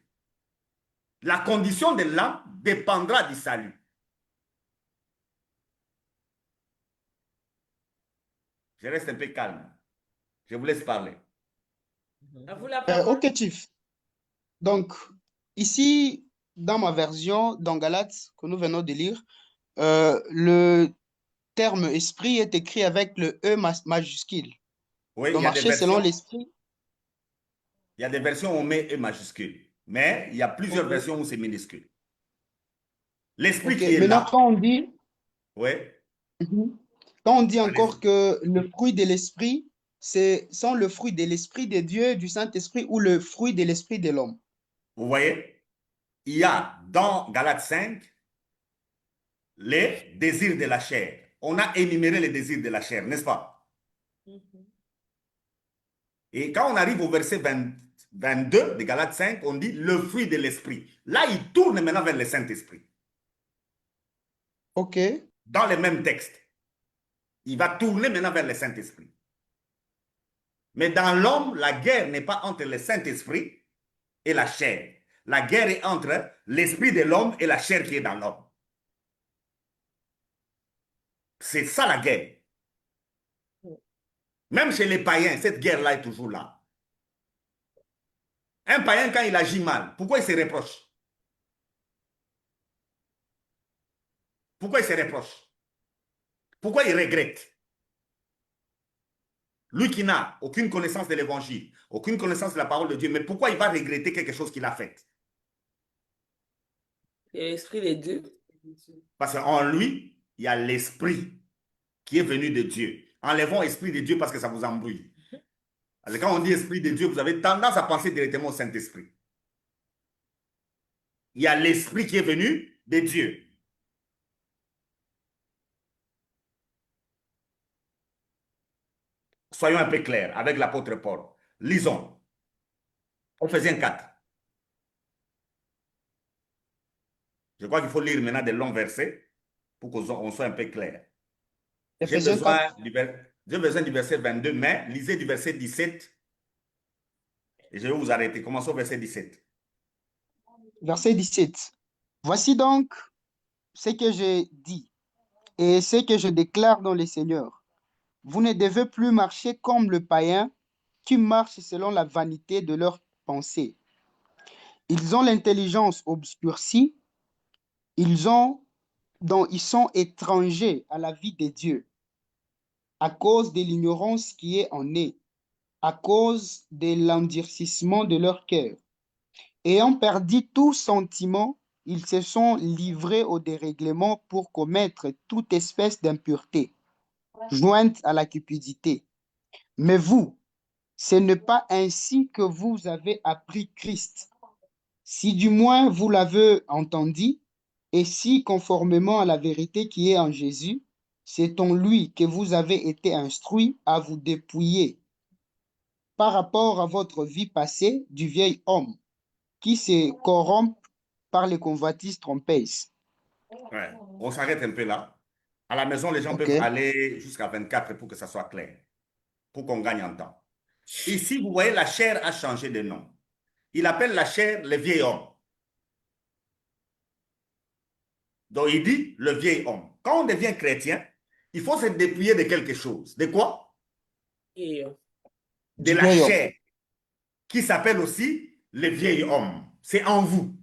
[SPEAKER 4] La condition de l'âme dépendra du salut. Je reste un peu calme. Je vous laisse parler.
[SPEAKER 1] À vous la parole.
[SPEAKER 3] Ok, Chief. Donc, ici, dans ma version, dans Galates, que nous venons de lire, le terme esprit est écrit avec le E majuscule.
[SPEAKER 4] Oui,
[SPEAKER 3] Donc,
[SPEAKER 4] il y a des
[SPEAKER 3] marcher selon
[SPEAKER 4] versions.
[SPEAKER 3] l'esprit.
[SPEAKER 4] Il y a des versions où on met E majuscule. Mais il y a plusieurs versions où c'est minuscule. L'esprit qui est
[SPEAKER 3] Maintenant,
[SPEAKER 4] là.
[SPEAKER 3] quand on dit,
[SPEAKER 4] Oui.
[SPEAKER 3] quand on dit
[SPEAKER 4] Allez-y.
[SPEAKER 3] encore que le fruit de l'esprit, sont le fruit de l'esprit de Dieu, du Saint-Esprit, ou le fruit de l'esprit de l'homme.
[SPEAKER 4] Vous voyez, il y a dans Galates 5 les désirs de la chair. On a énuméré les désirs de la chair, n'est-ce pas? Et quand on arrive au verset 22 de Galates 5, on dit le fruit de l'esprit. Là, il tourne maintenant vers le Saint-Esprit.
[SPEAKER 3] Ok.
[SPEAKER 4] Dans les mêmes textes. Il va tourner maintenant vers le Saint-Esprit. Mais dans l'homme, la guerre n'est pas entre le Saint-Esprit et la chair. La guerre est entre l'esprit de l'homme et la chair qui est dans l'homme. C'est ça la guerre. Même chez les païens, cette guerre-là est toujours là. Un païen, quand il agit mal, pourquoi il se reproche? Pourquoi il se reproche? Pourquoi il regrette? Lui qui n'a aucune connaissance de l'évangile, aucune connaissance de la parole de Dieu, mais pourquoi il va regretter quelque chose qu'il a fait?
[SPEAKER 2] C'est l'Esprit de Dieu.
[SPEAKER 4] Parce qu'en lui, il y a l'esprit qui est venu de Dieu. Enlevons esprit de Dieu parce que ça vous embrouille. Parce que quand on dit esprit de Dieu, vous avez tendance à penser directement au Saint-Esprit. Il y a l'esprit qui est venu de Dieu. Soyons un peu clairs avec l'apôtre Paul. Lisons. Éphésiens 4. Je crois qu'il faut lire maintenant des longs versets pour qu'on soit un peu clair. J'ai
[SPEAKER 3] Éphésiens 4,
[SPEAKER 4] besoin du verset 22, mais lisez du verset 17 et je vais vous arrêter. Commençons au verset 17.
[SPEAKER 3] verset 17. Voici donc ce que j'ai dit et ce que je déclare dans le Seigneur. Vous ne devez plus marcher comme le païen qui marche selon la vanité de leurs pensées. Ils ont l'intelligence obscurcie, dont ils sont étrangers à la vie de Dieu, à cause de l'ignorance qui est en eux, à cause de l'endurcissement de leur cœur. Ayant perdu tout sentiment, ils se sont livrés au dérèglement pour commettre toute espèce d'impureté, jointe à la cupidité. Mais vous, ce n'est pas ainsi que vous avez appris Christ. Si du moins vous l'avez entendu, et si conformément à la vérité qui est en Jésus, c'est en lui que vous avez été instruits à vous dépouiller par rapport à votre vie passée du vieil homme qui se corrompt par les convoitises trompeuses.
[SPEAKER 4] Ouais. On s'arrête un peu là. À la maison, les gens
[SPEAKER 3] OK?
[SPEAKER 4] peuvent aller jusqu'à 24 pour que ça soit clair, pour qu'on gagne en temps. Ici, vous voyez, la chair a changé de nom. Il appelle la chair le vieil homme. Donc, il dit le vieil homme. Quand on devient chrétien, il faut se dépouiller de quelque chose. De quoi?
[SPEAKER 2] Et
[SPEAKER 4] De
[SPEAKER 3] Du
[SPEAKER 4] la
[SPEAKER 3] vieil homme.
[SPEAKER 4] chair, qui s'appelle aussi le vieil homme. C'est en vous.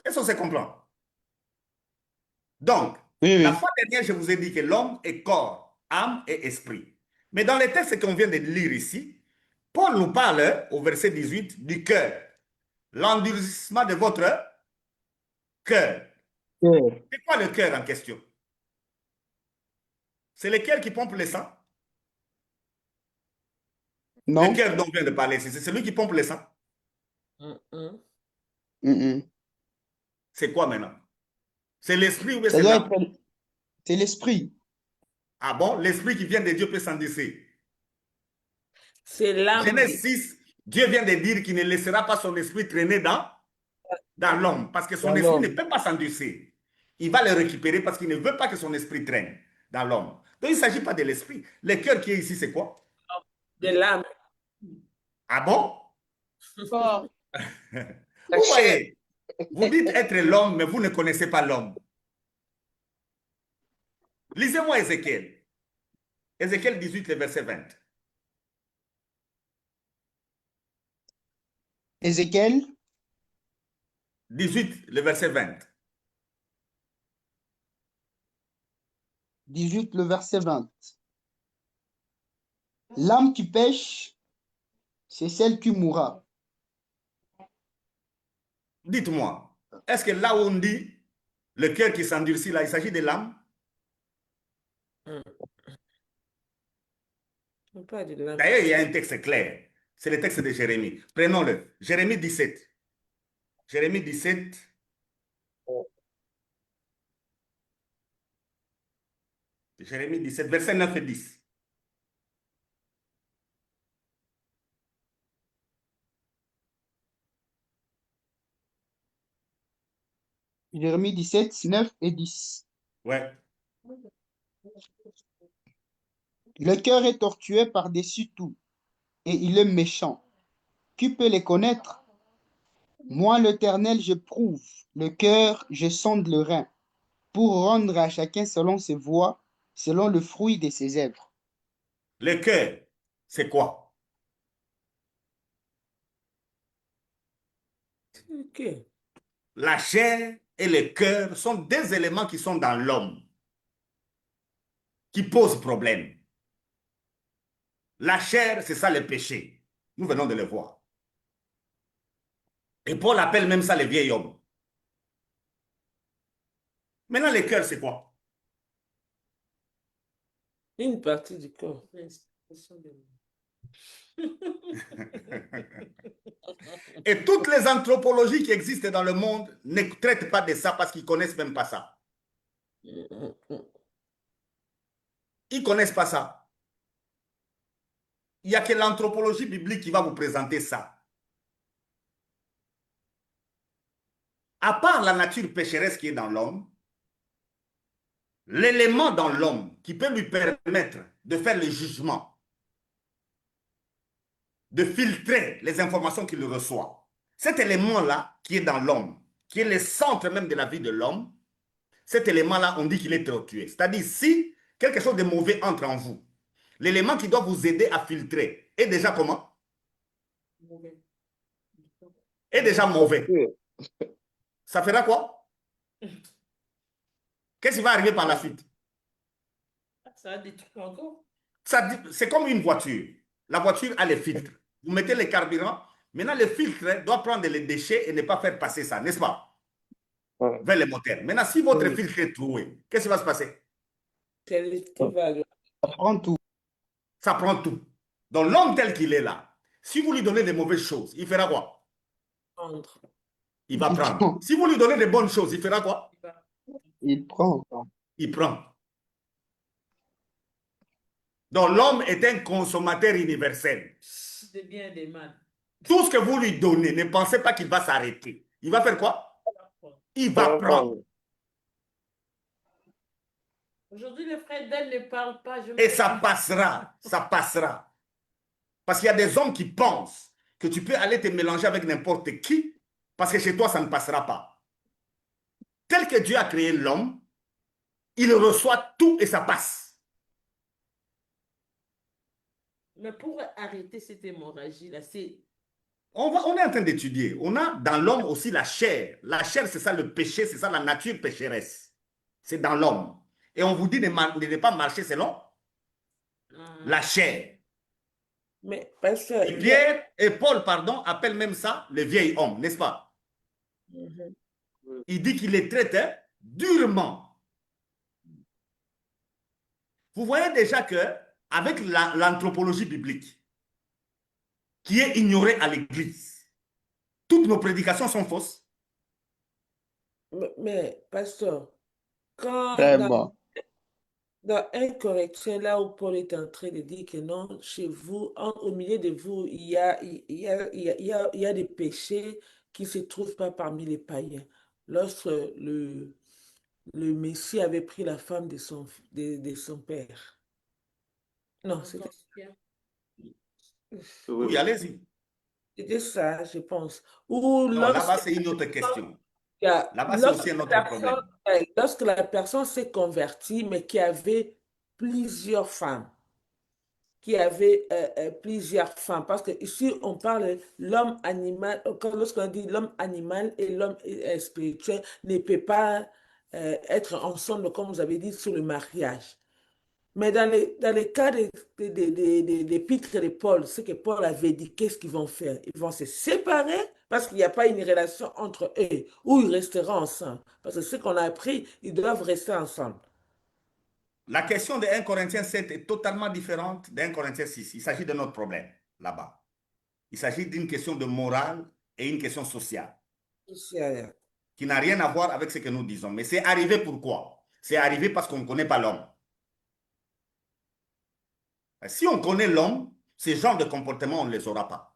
[SPEAKER 4] Est-ce qu'on se comprend? Donc,
[SPEAKER 3] Oui,
[SPEAKER 4] la
[SPEAKER 3] oui.
[SPEAKER 4] fois dernière, je vous ai dit que l'homme est corps, âme et esprit. Mais dans les textes qu'on vient de lire ici, Paul nous parle au verset 18 du cœur. L'endurcissement de votre cœur. C'est quoi le cœur en question? C'est le cœur qui pompe le sang? Le
[SPEAKER 3] Non?
[SPEAKER 4] cœur dont on vient de parler, c'est celui qui pompe le sang?
[SPEAKER 3] Mm-mm.
[SPEAKER 4] C'est quoi maintenant? C'est l'esprit ou bien
[SPEAKER 3] Ça
[SPEAKER 4] c'est
[SPEAKER 3] doit
[SPEAKER 4] l'âme?
[SPEAKER 3] être... C'est l'esprit.
[SPEAKER 4] Ah bon? L'esprit qui vient de Dieu peut s'endurcir.
[SPEAKER 2] c'est l'âme.
[SPEAKER 4] Genèse 6, Dieu vient de dire qu'il ne laissera pas son esprit traîner dans l'homme, parce que son
[SPEAKER 2] Dans
[SPEAKER 4] esprit ne
[SPEAKER 2] l'homme.
[SPEAKER 4] peut pas s'endurcir. Il va le récupérer parce qu'il ne veut pas que son esprit traîne dans l'homme. Donc il ne s'agit pas de l'esprit. Le cœur qui est ici, c'est quoi?
[SPEAKER 2] De l'âme.
[SPEAKER 4] Ah bon?
[SPEAKER 6] Corps, la
[SPEAKER 4] Vous
[SPEAKER 6] chair.
[SPEAKER 4] voyez, vous dites être l'homme, mais vous ne connaissez pas l'homme. Lisez-moi Ézéchiel. Ézéchiel 18, le verset 20.
[SPEAKER 3] Ézéchiel
[SPEAKER 4] 18, le verset 20.
[SPEAKER 3] 18, le verset 20. L'âme qui pêche, c'est celle qui mourra.
[SPEAKER 4] Dites-moi, est-ce que là où on dit le cœur qui s'endurcit, là, il s'agit de l'âme?
[SPEAKER 2] Pas de l'âme.
[SPEAKER 4] D'ailleurs, il y a un texte clair. C'est le texte de Jérémie. Prenons-le. Jérémie 17. Jérémie 17. Jérémie 17, verset 9 et 10.
[SPEAKER 3] Jérémie 17, 9 et 10.
[SPEAKER 4] Ouais.
[SPEAKER 3] Le cœur est tortueux par-dessus tout, et il est méchant. Qui peut les connaître? Moi, l'Éternel, je prouve le cœur, je sonde le rein. pour rendre à chacun selon ses voies, selon le fruit de ses œuvres.
[SPEAKER 4] Le cœur, c'est quoi?
[SPEAKER 2] Ok.
[SPEAKER 4] La chair et le cœur sont deux éléments qui sont dans l'homme, qui posent problème. La chair, c'est ça le péché. Nous venons de le voir. Et Paul appelle même ça le vieil homme. Maintenant, le cœur, c'est quoi?
[SPEAKER 2] Une partie du corps.
[SPEAKER 4] Et toutes les anthropologies qui existent dans le monde ne traitent pas de ça parce qu'ils ne connaissent même pas ça. Ils ne connaissent pas ça. Il n'y a que l'anthropologie biblique qui va vous présenter ça. À part la nature pécheresse qui est dans l'homme, l'élément dans l'homme qui peut lui permettre de faire le jugement, de filtrer les informations qu'il reçoit, cet élément-là qui est dans l'homme, qui est le centre même de la vie de l'homme, cet élément-là, on dit qu'il est tortueux. C'est-à-dire, si quelque chose de mauvais entre en vous, l'élément qui doit vous aider à filtrer est déjà comment? Est déjà mauvais. Ça fera quoi? Qu'est-ce qui va arriver par la suite?
[SPEAKER 1] Ça a détruit encore.
[SPEAKER 4] C'est comme une voiture. La voiture a les filtres. Vous mettez le carburant. Maintenant, le filtre doit prendre les déchets et ne pas faire passer ça, n'est-ce pas? Vers le moteur. Maintenant, si votre filtre est troué, qu'est-ce qui va se passer?
[SPEAKER 3] Ça prend tout.
[SPEAKER 4] Ça prend tout. Donc, l'homme tel qu'il est là, si vous lui donnez des mauvaises choses, il fera quoi? Il va prendre. Si vous lui donnez des bonnes choses, il fera quoi?
[SPEAKER 3] Il prend.
[SPEAKER 4] Il prend. Donc, l'homme est un consommateur universel.
[SPEAKER 1] Des biens et des mal.
[SPEAKER 4] Tout ce que vous lui donnez, ne pensez pas qu'il va s'arrêter. Il va faire quoi? Il va prendre.
[SPEAKER 1] Aujourd'hui, les frères d'elle ne parlent pas.
[SPEAKER 4] Et ça passera. Ça passera. Parce qu'il y a des hommes qui pensent que tu peux aller te mélanger avec n'importe qui parce que chez toi, ça ne passera pas. Tel que Dieu a créé l'homme, il reçoit tout et ça passe.
[SPEAKER 1] Mais pour arrêter cette hémorragie-là, c'est...
[SPEAKER 4] On est en train d'étudier. On a dans l'homme aussi la chair. La chair, c'est ça le péché, c'est ça la nature pécheresse. C'est dans l'homme. Et on vous dit de ne pas marcher selon la chair.
[SPEAKER 2] Mais parce que
[SPEAKER 4] Pierre et Paul, pardon, appellent même ça le vieil homme, n'est-ce pas? Il dit qu'il les traite durement. Vous voyez déjà que avec l'anthropologie biblique, qui est ignorée à l'Église, toutes nos prédications sont fausses.
[SPEAKER 2] mais pasteur, quand
[SPEAKER 3] Vraiment.
[SPEAKER 2] dans 1 Corinthiens, là où Paul est en train de dire que non, chez vous, au milieu de vous, il y a des péchés qui ne se trouvent pas parmi les païens. Lorsque le Messie avait pris la femme de son père. Non,
[SPEAKER 4] Oui, allez-y.
[SPEAKER 2] c'était ça, je pense. Ou
[SPEAKER 4] Non, là-bas, c'est une autre question. Là-bas, c'est aussi un autre problème.
[SPEAKER 2] Lorsque la personne s'est convertie, mais qui avait plusieurs femmes, parce que ici on parle de l'homme animal, lorsqu'on dit l'homme animal et l'homme spirituel ne peut pas être ensemble, comme vous avez dit, sur le mariage. Mais dans les cas des l'épître de Paul, ce que Paul avait dit, qu'est-ce qu'ils vont faire? Ils vont se séparer parce qu'il n'y a pas une relation entre eux, ou ils resteront ensemble. Parce que ce qu'on a appris, ils doivent rester ensemble.
[SPEAKER 4] La question de 1 Corinthiens 7 est totalement différente de 1 Corinthiens 6. Il s'agit de notre problème là-bas. Il s'agit d'une question de morale et une question sociale qui n'a rien à voir avec ce que nous disons. Mais c'est arrivé pourquoi? C'est arrivé parce qu'on ne connaît pas l'homme. Si on connaît l'homme, ce genre de comportement, on ne les aura pas.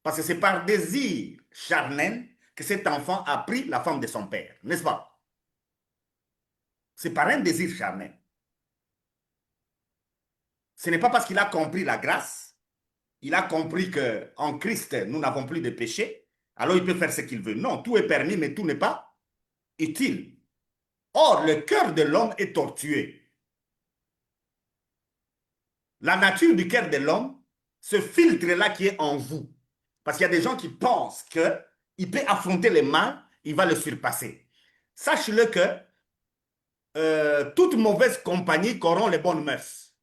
[SPEAKER 4] Parce que c'est par désir charnel que cet enfant a pris la femme de son père, n'est-ce pas? C'est par un désir charnel. Ce n'est pas parce qu'il a compris la grâce, il a compris qu'en Christ, nous n'avons plus de péché. alors il peut faire ce qu'il veut. Non, tout est permis, mais tout n'est pas utile. Or, le cœur de l'homme est tortueux. La nature du cœur de l'homme, ce filtre-là qui est en vous. Parce qu'il y a des gens qui pensent qu'il peut affronter le mal, il va le surpasser. Sache-le que toute mauvaise compagnie corrompt les bonnes mœurs.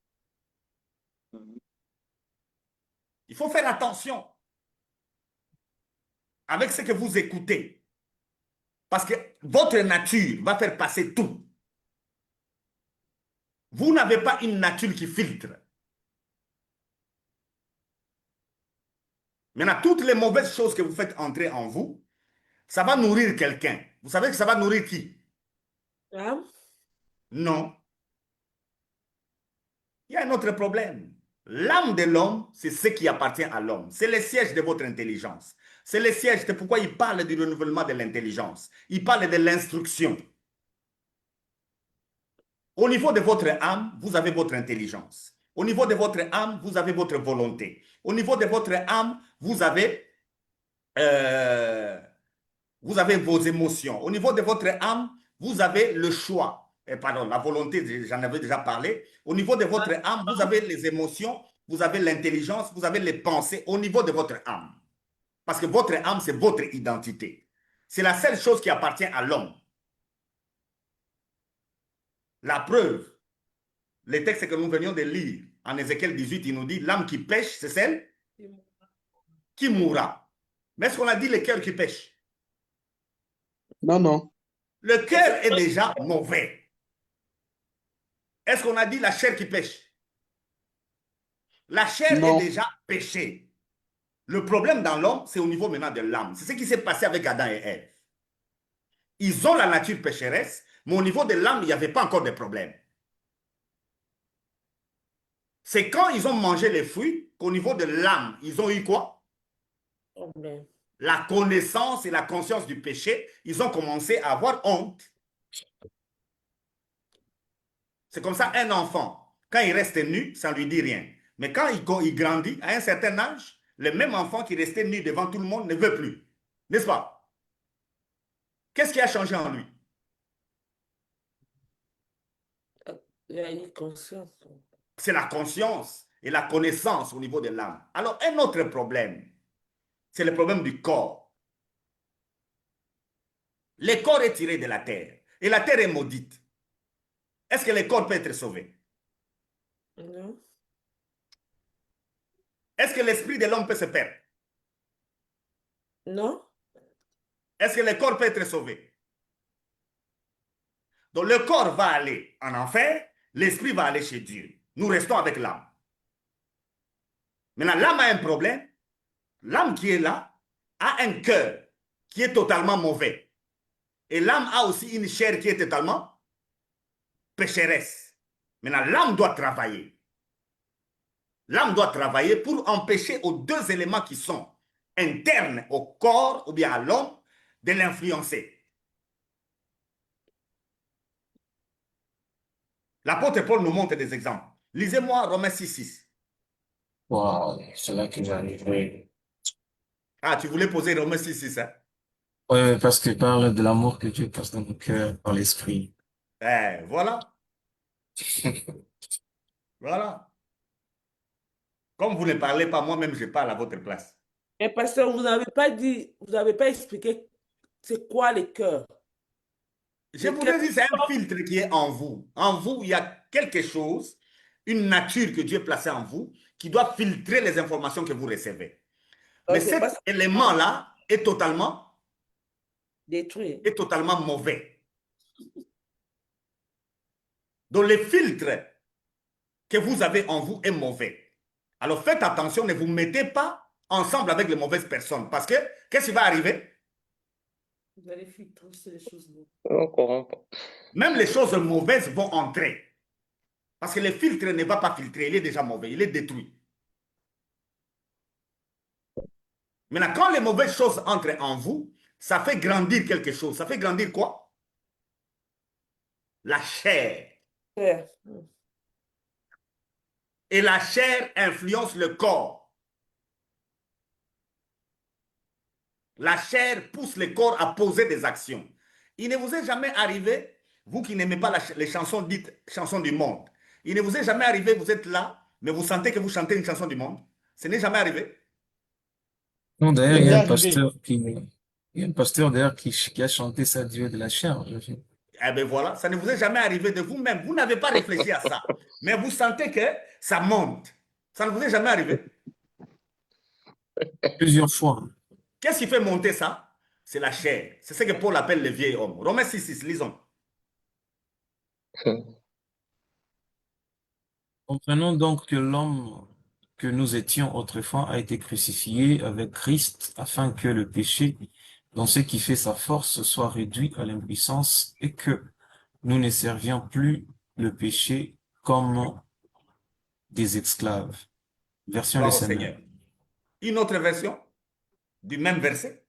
[SPEAKER 4] Il faut faire attention avec ce que vous écoutez. Parce que votre nature va faire passer tout. Vous n'avez pas une nature qui filtre. Maintenant, toutes les mauvaises choses que vous faites entrer en vous, ça va nourrir quelqu'un. Vous savez que ça va nourrir qui?
[SPEAKER 2] Hein?
[SPEAKER 4] Non. Il y a un autre problème. L'âme de l'homme, c'est ce qui appartient à l'homme. C'est le siège de votre intelligence. C'est le siège, c'est pourquoi il parle du renouvellement de l'intelligence. Il parle de l'instruction. Au niveau de votre âme, vous avez votre intelligence. Au niveau de votre âme, vous avez votre volonté. Au niveau de votre âme, vous avez vos émotions. Au niveau de votre âme, vous avez le choix. Pardon, la volonté, j'en avais déjà parlé. Au niveau de votre âme, vous avez les émotions, vous avez l'intelligence, vous avez les pensées au niveau de votre âme. Parce que votre âme, c'est votre identité. C'est la seule chose qui appartient à l'homme. La preuve, les textes que nous venions de lire en Ézéchiel 18, il nous dit, l'âme qui pêche, c'est celle qui mourra. Mais est-ce qu'on a dit le cœur qui pêche?
[SPEAKER 3] Non, non.
[SPEAKER 4] Le cœur est déjà mauvais. Est-ce qu'on a dit la chair qui pêche? La chair
[SPEAKER 3] Non.
[SPEAKER 4] est déjà péchée. Le problème dans l'homme, c'est au niveau maintenant de l'âme. C'est ce qui s'est passé avec Adam et Ève. Ils ont la nature pécheresse, mais au niveau de l'âme, il n'y avait pas encore de problème. C'est quand ils ont mangé les fruits qu'au niveau de l'âme, ils ont eu quoi?
[SPEAKER 2] Problème.
[SPEAKER 4] La connaissance et la conscience du péché, ils ont commencé à avoir honte. C'est comme ça, un enfant, quand il reste nu, ça ne lui dit rien. Mais quand il grandit, à un certain âge, le même enfant qui restait nu devant tout le monde ne veut plus. N'est-ce pas? Qu'est-ce qui a changé en lui?
[SPEAKER 2] Il y a une conscience.
[SPEAKER 4] C'est la conscience et la connaissance au niveau de l'âme. Alors, un autre problème, c'est le problème du corps. Le corps est tiré de la terre et la terre est maudite. Est-ce que le corps peut être sauvé?
[SPEAKER 2] Non.
[SPEAKER 4] Est-ce que l'esprit de l'homme peut se perdre?
[SPEAKER 2] Non.
[SPEAKER 4] Est-ce que le corps peut être sauvé? Donc le corps va aller en enfer, l'esprit va aller chez Dieu. Nous restons avec l'âme. Maintenant, l'âme a un problème. L'âme qui est là a un cœur qui est totalement mauvais. Et l'âme a aussi une chair qui est totalement pécheresse. Maintenant, l'âme doit travailler. L'âme doit travailler pour empêcher aux deux éléments qui sont internes au corps ou bien à l'homme de l'influencer. L'apôtre Paul nous montre des exemples. Lisez-moi Romains 6:6.
[SPEAKER 5] Wow, c'est là que j'arriverai.
[SPEAKER 4] Ah, tu voulais poser Romains 6:6, hein?
[SPEAKER 5] Ouais, parce qu'il parle de l'amour que Dieu porte dans nos cœurs par l'esprit.
[SPEAKER 4] Voilà, voilà. Comme vous ne parlez pas, moi-même, je parle à votre place.
[SPEAKER 2] Et pasteur, vous n'avez pas dit, vous n'avez pas expliqué c'est quoi le cœur.
[SPEAKER 4] Je vous ai dit, c'est un filtre qui est en vous. En vous, il y a quelque chose, une nature que Dieu a placée en vous, qui doit filtrer les informations que vous recevez. Mais
[SPEAKER 2] Ok,
[SPEAKER 4] cet
[SPEAKER 2] parce que
[SPEAKER 4] élément-là est totalement
[SPEAKER 2] détruit.
[SPEAKER 4] mauvais. Donc, le filtre que vous avez en vous est mauvais. Alors, faites attention, ne vous mettez pas ensemble avec les mauvaises personnes. Parce que, qu'est-ce qui va arriver?
[SPEAKER 2] Vous allez filtrer les choses.
[SPEAKER 4] Même les choses mauvaises vont entrer. Parce que le filtre ne va pas filtrer, il est déjà mauvais, il est détruit. Maintenant, quand les mauvaises choses entrent en vous, ça fait grandir quelque chose. Ça fait grandir quoi? La chair.
[SPEAKER 2] Ouais.
[SPEAKER 4] Et la chair influence le corps. La chair pousse le corps à poser des actions. Il ne vous est jamais arrivé, vous qui n'aimez pas les chansons dites chansons du monde, il ne vous est jamais arrivé, vous êtes là, mais vous sentez que vous chantez une chanson du monde. Ce n'est jamais arrivé.
[SPEAKER 5] Non, d'ailleurs,
[SPEAKER 3] Ça
[SPEAKER 5] il y
[SPEAKER 3] m'est
[SPEAKER 5] a un
[SPEAKER 3] arrivé.
[SPEAKER 5] pasteur il y a un pasteur d'ailleurs qui a chanté ça, Dieu de la chair.
[SPEAKER 4] Eh bien voilà, ça ne vous est jamais arrivé de vous-même. Vous n'avez pas réfléchi à ça. Mais vous sentez que ça monte. Ça ne vous est jamais arrivé.
[SPEAKER 5] Plusieurs fois.
[SPEAKER 4] Qu'est-ce qui fait monter ça? C'est la chair. C'est ce que Paul appelle le vieil homme. Romains 6, lisons.
[SPEAKER 5] Comprenons donc que l'homme que nous étions autrefois a été crucifié avec Christ afin que le péché, dans ce qui fait sa force, soit réduit à l'impuissance et que nous ne servions plus le péché comme des esclaves. Version le
[SPEAKER 4] Gloire au
[SPEAKER 5] Seigneur.
[SPEAKER 4] Seigneur. Une autre version du même verset.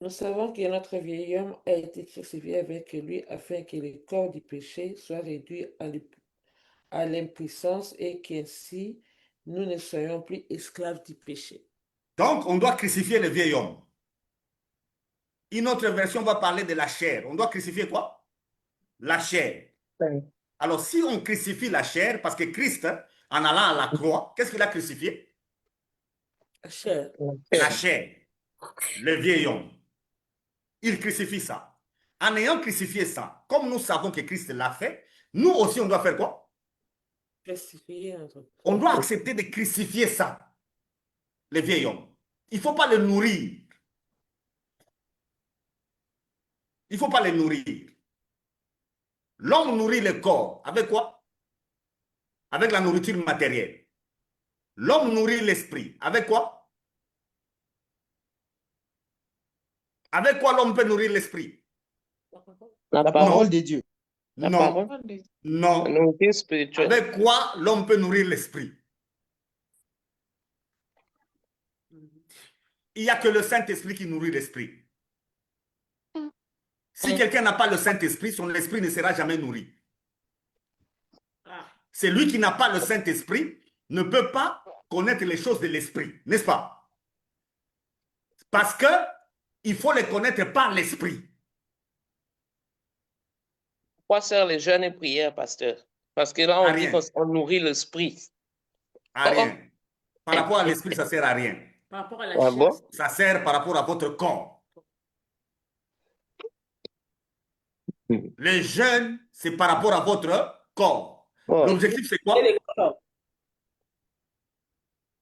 [SPEAKER 2] Nous savons que notre vieil homme a été crucifié avec lui afin que le corps du péché soit réduit à l'impuissance et qu'ainsi nous ne soyons plus esclaves du péché.
[SPEAKER 4] Donc, on doit crucifier le vieil homme. Une autre version va parler de la chair. On doit crucifier quoi? La chair. Alors, si on crucifie la chair, parce que Christ, en allant à la croix, qu'est-ce qu'il a crucifié?
[SPEAKER 2] La chair.
[SPEAKER 4] La chair, le vieil homme. Il crucifie ça. En ayant crucifié ça, comme nous savons que Christ l'a fait, nous aussi, on doit faire quoi?
[SPEAKER 2] Crucifié notre
[SPEAKER 4] On
[SPEAKER 2] corps.
[SPEAKER 4] doit accepter de crucifier ça, le vieil homme. Il ne faut pas le nourrir. Il ne faut pas le nourrir. L'homme nourrit le corps. Avec quoi? Avec la nourriture matérielle. L'homme nourrit l'esprit. Avec quoi? Avec quoi l'homme peut nourrir l'esprit?
[SPEAKER 6] La
[SPEAKER 3] La
[SPEAKER 6] parole,
[SPEAKER 3] parole de Dieu.
[SPEAKER 6] la
[SPEAKER 4] Non,
[SPEAKER 6] parole, la
[SPEAKER 4] non.
[SPEAKER 6] nourriture spirituelle.
[SPEAKER 4] Avec quoi l'homme peut nourrir l'esprit? Il n'y a que le Saint-Esprit qui nourrit l'esprit. Si quelqu'un n'a pas le Saint-Esprit, son esprit ne sera jamais nourri. C'est lui qui n'a pas le Saint-Esprit ne peut pas connaître les choses de l'esprit, n'est-ce pas? Parce que il faut les connaître par l'esprit.
[SPEAKER 6] Pourquoi sert les jeûnes et prières, pasteur? Parce que là, on
[SPEAKER 4] À
[SPEAKER 6] dit
[SPEAKER 4] rien.
[SPEAKER 6] qu'on nourrit l'esprit.
[SPEAKER 4] À
[SPEAKER 6] Oh, oh.
[SPEAKER 4] rien. Par rapport à l'esprit, ça ne sert à rien.
[SPEAKER 1] Par rapport à la
[SPEAKER 6] Ah
[SPEAKER 1] chair,
[SPEAKER 6] bon?
[SPEAKER 4] Ça sert par rapport à votre corps. Le jeûne, c'est par rapport à votre corps.
[SPEAKER 6] Oh.
[SPEAKER 4] L'objectif, c'est quoi?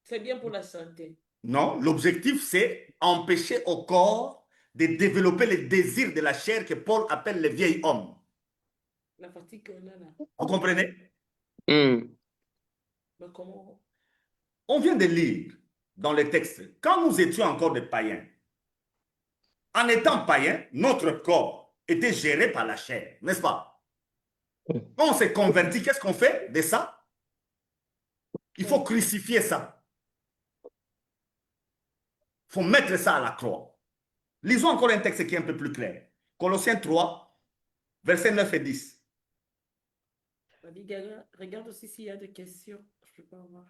[SPEAKER 1] c'est bien pour la santé.
[SPEAKER 4] Non, l'objectif, c'est empêcher au corps de développer les désirs de la chair que Paul appelle le vieil homme.
[SPEAKER 1] La fatigue qu'on a là.
[SPEAKER 4] Vous comprenez?
[SPEAKER 6] Hmm.
[SPEAKER 1] Mais comment?
[SPEAKER 4] On vient de lire dans les textes, quand nous étions encore des païens, en étant païens, notre corps était géré par la chair, n'est-ce pas? Quand on s'est converti, qu'est-ce qu'on fait de ça? Il faut crucifier ça. Il faut mettre ça à la croix. Lisons encore un texte qui est un peu plus clair. Colossiens 3, versets 9 et 10.
[SPEAKER 1] Regarde aussi s'il y a des questions. Je peux pas voir.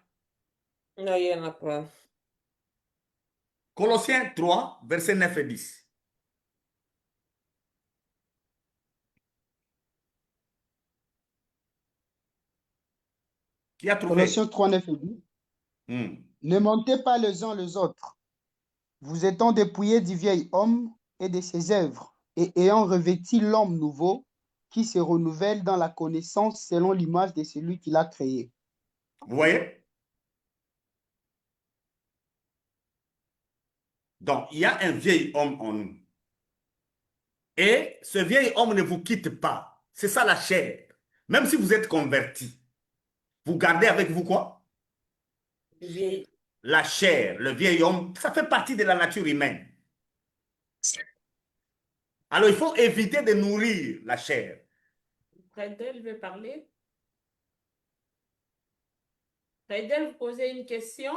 [SPEAKER 2] Non, il n'y en a pas.
[SPEAKER 4] Colossiens 3, versets 9 et 10. Qui a trouvé?
[SPEAKER 3] Colossiens 3, 9 et 10. Ne mentez pas les uns les autres, vous étant dépouillés du vieil homme et de ses œuvres, et ayant revêti l'homme nouveau, qui se renouvelle dans la connaissance selon l'image de celui qui l'a créé.
[SPEAKER 4] Vous voyez? Donc, il y a un vieil homme en nous. Et ce vieil homme ne vous quitte pas. C'est ça la chair. Même si vous êtes converti, vous gardez avec vous quoi?
[SPEAKER 2] Vieil.
[SPEAKER 4] La chair, le vieil homme, ça fait partie de la nature humaine. Alors, il faut éviter de nourrir la chair.
[SPEAKER 1] Fredel veut parler. Fredel, vous posez une question?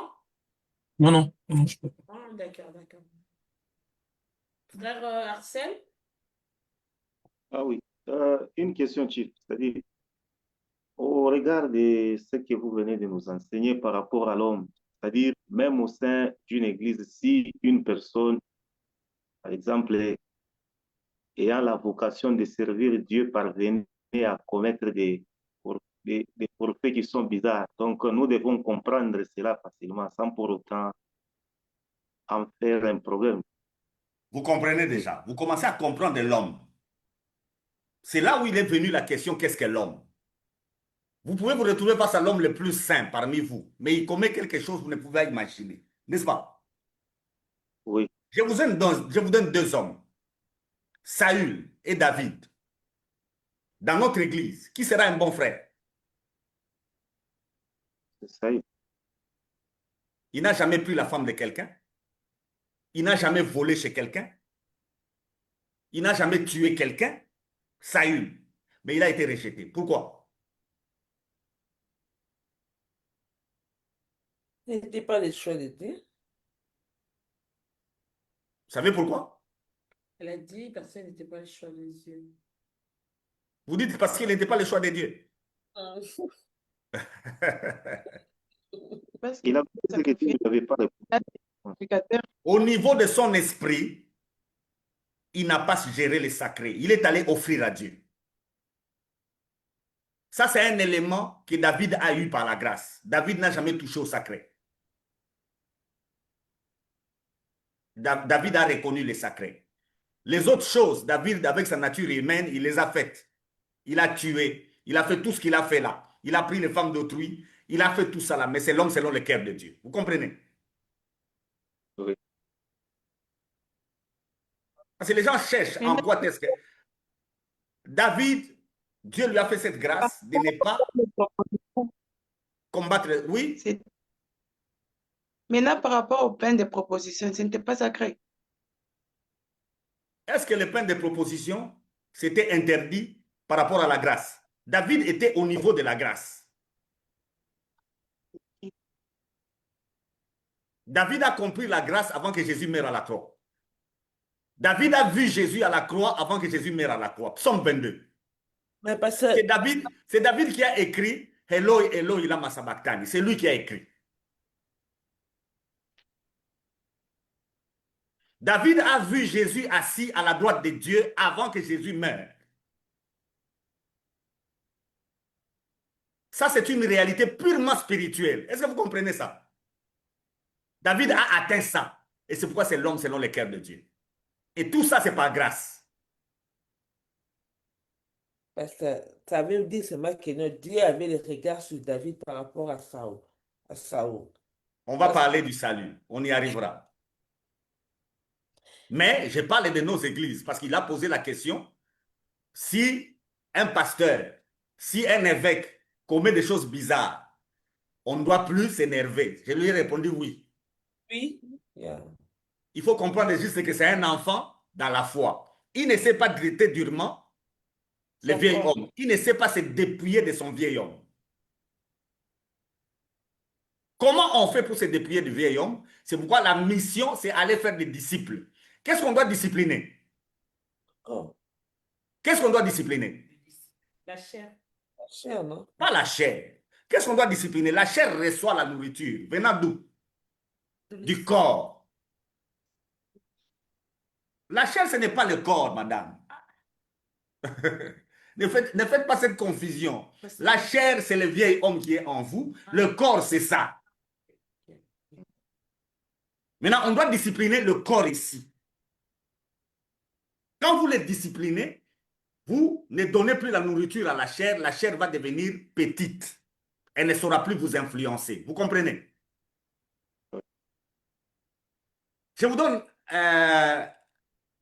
[SPEAKER 5] Non, je peux pas.
[SPEAKER 1] Ah, d'accord, d'accord. Frère Arcel?
[SPEAKER 7] Ah oui, une question, Chief. C'est-à-dire, au regard de ce que vous venez de nous enseigner par rapport à l'homme, c'est-à-dire même au sein d'une église, si une personne, par exemple, ayant la vocation de servir Dieu parvenait à commettre des forfaits qui sont bizarres. Donc, nous devons comprendre cela facilement sans pour autant en faire un problème.
[SPEAKER 4] Vous comprenez déjà. Vous commencez à comprendre l'homme. C'est là où il est venu la question, qu'est-ce que l'homme? Vous pouvez vous retrouver face à l'homme le plus saint parmi vous, mais il commet quelque chose que vous ne pouvez pas imaginer. N'est-ce pas?
[SPEAKER 7] Oui,
[SPEAKER 4] Je vous donne deux hommes, Saül et David. Dans notre église, qui sera un bon frère?
[SPEAKER 7] c'est ça.
[SPEAKER 4] Il n'a jamais pris la femme de quelqu'un. Il n'a jamais volé chez quelqu'un. Il n'a jamais tué quelqu'un. Saül. Mais il a été rejeté. Pourquoi?
[SPEAKER 2] Ce n'était pas le choix de Dieu.
[SPEAKER 4] Vous savez pourquoi?
[SPEAKER 1] Elle a dit parce qu'elle n'était pas le choix de Dieu.
[SPEAKER 4] Vous dites parce qu'il n'était pas le choix de Dieu.
[SPEAKER 6] Parce
[SPEAKER 7] Il a
[SPEAKER 6] ça
[SPEAKER 7] dit que Dieu
[SPEAKER 6] fait
[SPEAKER 7] n'avait pas répondu.
[SPEAKER 6] sacrificateur.
[SPEAKER 4] Au niveau de son esprit, il n'a pas géré le sacré. Il est allé offrir à Dieu. Ça, c'est un élément que David a eu par la grâce. David n'a jamais touché au sacré. David a reconnu le sacré. Les autres choses, David, avec sa nature humaine, il les a faites. Il a tué. Il a fait tout ce qu'il a fait là. Il a pris les femmes d'autrui. Il a fait tout ça là. Mais c'est l'homme selon le cœur de Dieu. Vous comprenez?
[SPEAKER 7] Oui.
[SPEAKER 4] Parce que les gens cherchent en quoi est-ce que... David, Dieu lui a fait cette grâce de ne pas combattre. Oui,
[SPEAKER 6] Maintenant, par rapport au pain de proposition, ce n'était pas sacré.
[SPEAKER 4] est-ce que le pain de proposition, c'était interdit par rapport à la grâce? David était au niveau de la grâce. David a compris la grâce avant que Jésus meure à la croix. David a vu Jésus à la croix avant que Jésus meure à la croix. Psaume 22.
[SPEAKER 2] Mais parce que
[SPEAKER 4] C'est David qui a écrit Eloi, Eloi, lama sabachthani. C'est lui qui a écrit. David a vu Jésus assis à la droite de Dieu avant que Jésus meure. Ça, c'est une réalité purement spirituelle. Est-ce que vous comprenez ça? David a atteint ça. Et c'est pourquoi c'est l'homme selon le cœur de Dieu. Et tout ça, c'est par grâce.
[SPEAKER 2] Parce que ça veut dire seulement que notre Dieu avait le regard sur David par rapport à Saül.
[SPEAKER 4] On va
[SPEAKER 2] Parce-
[SPEAKER 4] parler du salut. On y arrivera. Mais je parle de nos églises parce qu'il a posé la question si un pasteur, si un évêque commet des choses bizarres, on ne doit plus s'énerver. Je lui ai répondu oui.
[SPEAKER 2] Oui. Yeah.
[SPEAKER 4] Il faut comprendre juste que c'est un enfant dans la foi. Il ne sait pas traiter durement le
[SPEAKER 2] Son
[SPEAKER 4] vieil
[SPEAKER 2] corps.
[SPEAKER 4] homme. Il ne sait pas se dépouiller de son vieil homme. Comment on fait pour se dépouiller du vieil homme? C'est pourquoi la mission, c'est aller faire des disciples. Qu'est-ce qu'on doit discipliner?
[SPEAKER 2] Oh,
[SPEAKER 4] Qu'est-ce qu'on doit discipliner?
[SPEAKER 1] La chair.
[SPEAKER 2] la chair, non?
[SPEAKER 4] Pas la chair. Qu'est-ce qu'on doit discipliner? La chair reçoit la nourriture. Venant d'où? Du corps. La chair, ce n'est pas le corps, madame. Ne faites pas cette confusion. La chair, c'est le vieil homme qui est en vous. Le corps, c'est ça. Maintenant, on doit discipliner le corps ici. Quand vous le disciplinez, vous ne donnez plus la nourriture à la chair va devenir petite. Elle ne saura plus vous influencer. Vous comprenez? Je vous donne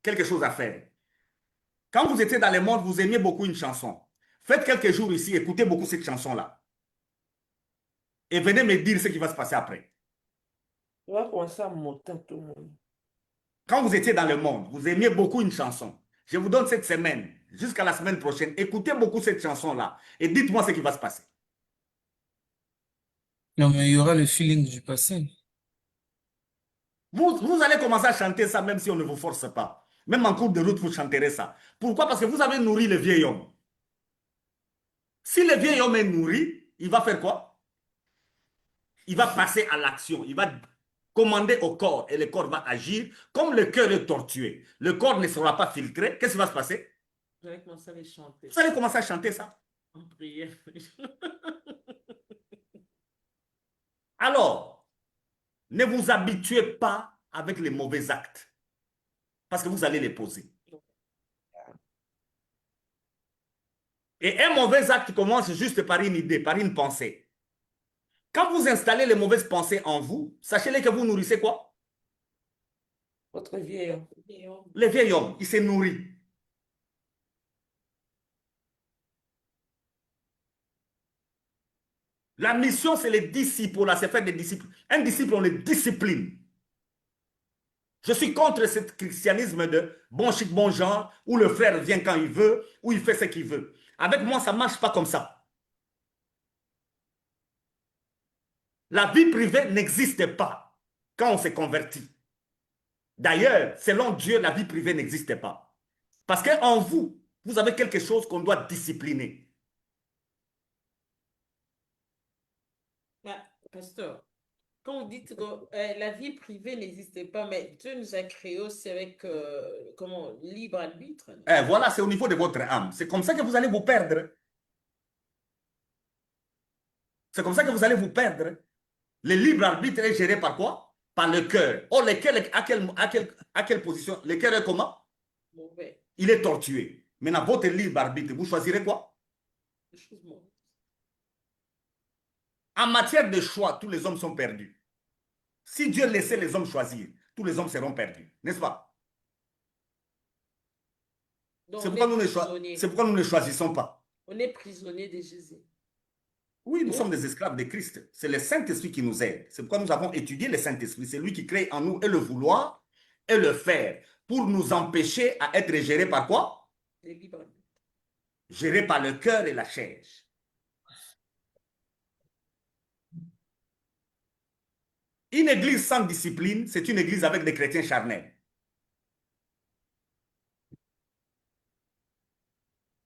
[SPEAKER 4] quelque chose à faire. Quand vous étiez dans le monde, vous aimiez beaucoup une chanson. Faites quelques jours ici, écoutez beaucoup cette chanson-là. Et venez me dire ce qui va se passer après.
[SPEAKER 2] Tu vas commencer à monter tout le monde.
[SPEAKER 4] Quand vous étiez dans le monde, vous aimiez beaucoup une chanson. Je vous donne cette semaine, jusqu'à la semaine prochaine, écoutez beaucoup cette chanson-là et dites-moi ce qui va se passer.
[SPEAKER 5] Non, mais il y aura le feeling du passé.
[SPEAKER 4] Vous allez commencer à chanter ça même si on ne vous force pas. Même en cours de route, vous chanterez ça. Pourquoi? Parce que vous avez nourri le vieil homme. Si le vieil homme est nourri, il va faire quoi? Il va passer à l'action. Il va commander au corps et le corps va agir. Comme le cœur est tortué, le corps ne sera pas filtré. Qu'est-ce qui va se passer?
[SPEAKER 1] Vous allez commencer à les chanter.
[SPEAKER 4] Vous allez commencer à chanter ça.
[SPEAKER 1] En prière.
[SPEAKER 4] Alors, ne vous habituez pas avec les mauvais actes parce que vous allez les poser. Et un mauvais acte commence juste par une idée, par une pensée. Quand vous installez les mauvaises pensées en vous, sachez-les que vous nourrissez quoi?
[SPEAKER 2] Votre vieil homme.
[SPEAKER 4] Le vieil homme, il s'est nourri. La mission, c'est les disciples, là, c'est faire des disciples. Un disciple, on le discipline. Je suis contre ce christianisme de bon chic, bon genre, où le frère vient quand il veut, où il fait ce qu'il veut. Avec moi, ça ne marche pas comme ça. La vie privée n'existe pas quand on s'est converti. D'ailleurs, selon Dieu, la vie privée n'existe pas. Parce qu'en vous, vous avez quelque chose qu'on doit discipliner.
[SPEAKER 1] Pasteur, quand vous dites que la vie privée n'existait pas, mais Dieu nous a créés aussi avec comment, libre arbitre.
[SPEAKER 4] Voilà, c'est au niveau de votre âme. C'est comme ça que vous allez vous perdre. C'est comme ça que vous allez vous perdre. Le libre arbitre est géré par quoi? Par le cœur. Oh, le cœur, à quelle position? Le cœur est comment?
[SPEAKER 1] Mauvais.
[SPEAKER 4] Il est tortué. Maintenant, votre libre arbitre, vous choisirez quoi?
[SPEAKER 1] Des choses mauvaises.
[SPEAKER 4] En matière de choix, tous les hommes sont perdus. Si Dieu laissait les hommes choisir, tous les hommes seront perdus. N'est-ce pas?
[SPEAKER 1] Donc,
[SPEAKER 4] C'est pourquoi nous ne choisissons pas.
[SPEAKER 1] On est prisonnier de Jésus.
[SPEAKER 4] Oui, nous sommes des esclaves de Christ. C'est le Saint-Esprit qui nous aide. C'est pourquoi nous avons étudié le Saint-Esprit. C'est lui qui crée en nous et le vouloir et le faire pour nous empêcher à être gérés par quoi?
[SPEAKER 1] Les libres arbitres.
[SPEAKER 4] Gérés par le cœur et la chair. Une église sans discipline, c'est une église avec des chrétiens charnels.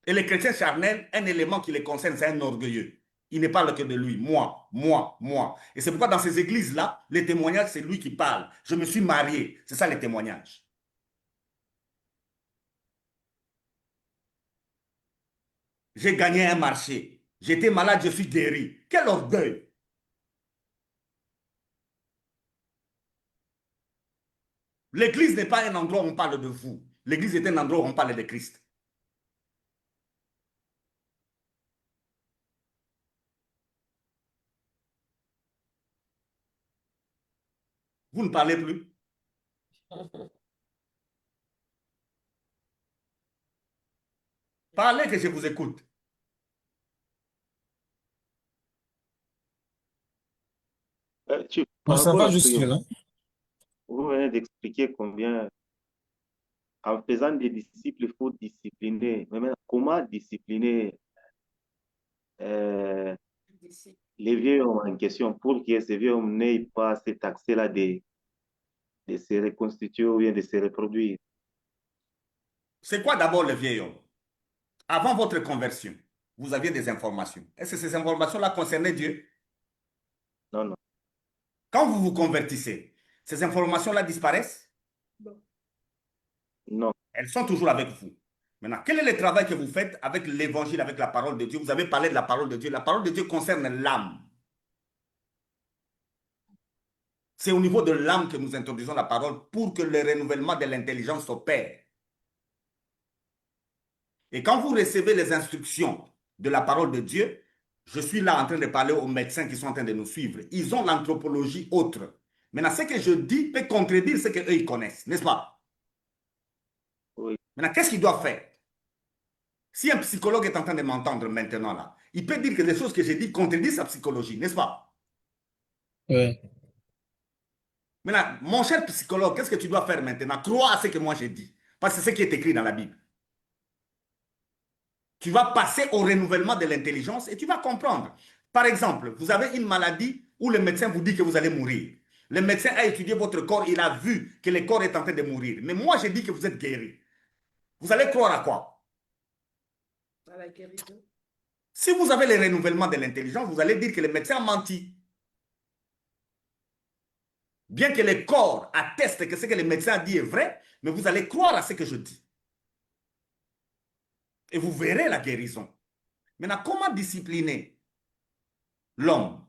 [SPEAKER 4] Et les chrétiens charnels, un élément qui les concerne, c'est un orgueilleux. Il ne parle que de lui, moi, moi, moi. Et c'est pourquoi dans ces églises-là, les témoignages, c'est lui qui parle. Je me suis marié. C'est ça les témoignages. J'ai gagné un marché. J'étais malade, je suis guéri. Quel orgueil! L'église n'est pas un endroit où on parle de vous. L'église est un endroit où on parle de Christ. Vous ne parlez plus. Parlez que je vous écoute.
[SPEAKER 7] Par
[SPEAKER 5] Ça
[SPEAKER 7] rapport
[SPEAKER 5] va
[SPEAKER 7] à ce
[SPEAKER 5] juste
[SPEAKER 7] que
[SPEAKER 5] là.
[SPEAKER 7] vous venez d'expliquer combien, en faisant des disciples, il faut discipliner. Mais maintenant, comment discipliner
[SPEAKER 1] Disciples.
[SPEAKER 7] les vieux hommes en question pour que ces vieux hommes n'aient pas cet accès-là de se reconstituer ou bien de se reproduire?
[SPEAKER 4] C'est quoi d'abord le vieil homme? Avant votre conversion, vous aviez des informations. Est-ce que ces informations-là concernaient Dieu?
[SPEAKER 7] Non, non.
[SPEAKER 4] Quand vous vous convertissez, ces informations-là disparaissent?
[SPEAKER 7] Non.
[SPEAKER 4] Elles sont toujours avec vous. Maintenant, quel est le travail que vous faites avec l'évangile, avec la parole de Dieu? Vous avez parlé de la parole de Dieu. La parole de Dieu concerne l'âme. C'est au niveau de l'âme que nous introduisons la parole pour que le renouvellement de l'intelligence s'opère. Et quand vous recevez les instructions de la parole de Dieu, je suis là en train de parler aux médecins qui sont en train de nous suivre. Ils ont l'anthropologie autre. Maintenant, ce que je dis peut contredire ce qu'eux, ils connaissent, n'est-ce pas?
[SPEAKER 7] Oui.
[SPEAKER 4] Maintenant, qu'est-ce qu'ils doivent faire? Si un psychologue est en train de m'entendre maintenant, là, il peut dire que les choses que j'ai dit contredisent sa psychologie, n'est-ce pas?
[SPEAKER 5] Oui.
[SPEAKER 4] Maintenant, mon cher psychologue, qu'est-ce que tu dois faire maintenant? Crois à ce que moi j'ai dit. Parce que c'est ce qui est écrit dans la Bible. Tu vas passer au renouvellement de l'intelligence et tu vas comprendre. Par exemple, vous avez une maladie où le médecin vous dit que vous allez mourir. Le médecin a étudié votre corps, il a vu que le corps est en train de mourir. Mais moi, j'ai dit que vous êtes guéri. Vous allez croire à quoi?
[SPEAKER 1] À la guérison.
[SPEAKER 4] Si vous avez le renouvellement de l'intelligence, vous allez dire que le médecin a menti. Bien que le corps atteste que ce que le médecin dit est vrai, mais vous allez croire à ce que je dis. Et vous verrez la guérison. Maintenant, comment discipliner l'homme?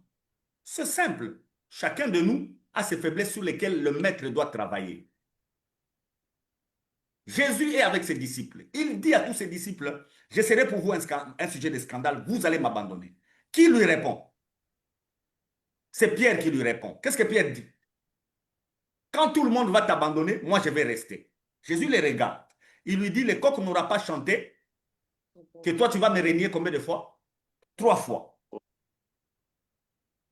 [SPEAKER 4] C'est simple. Chacun de nous a ses faiblesses sur lesquelles le maître doit travailler. Jésus est avec ses disciples. Il dit à tous ses disciples, je serai pour vous un sujet de scandale, vous allez m'abandonner. Qui lui répond? C'est Pierre qui lui répond. Qu'est-ce que Pierre dit? Quand tout le monde va t'abandonner, moi je vais rester. Jésus les regarde. Il lui dit, le coq n'aura pas chanté, que toi tu vas me régner combien de fois? 3 fois.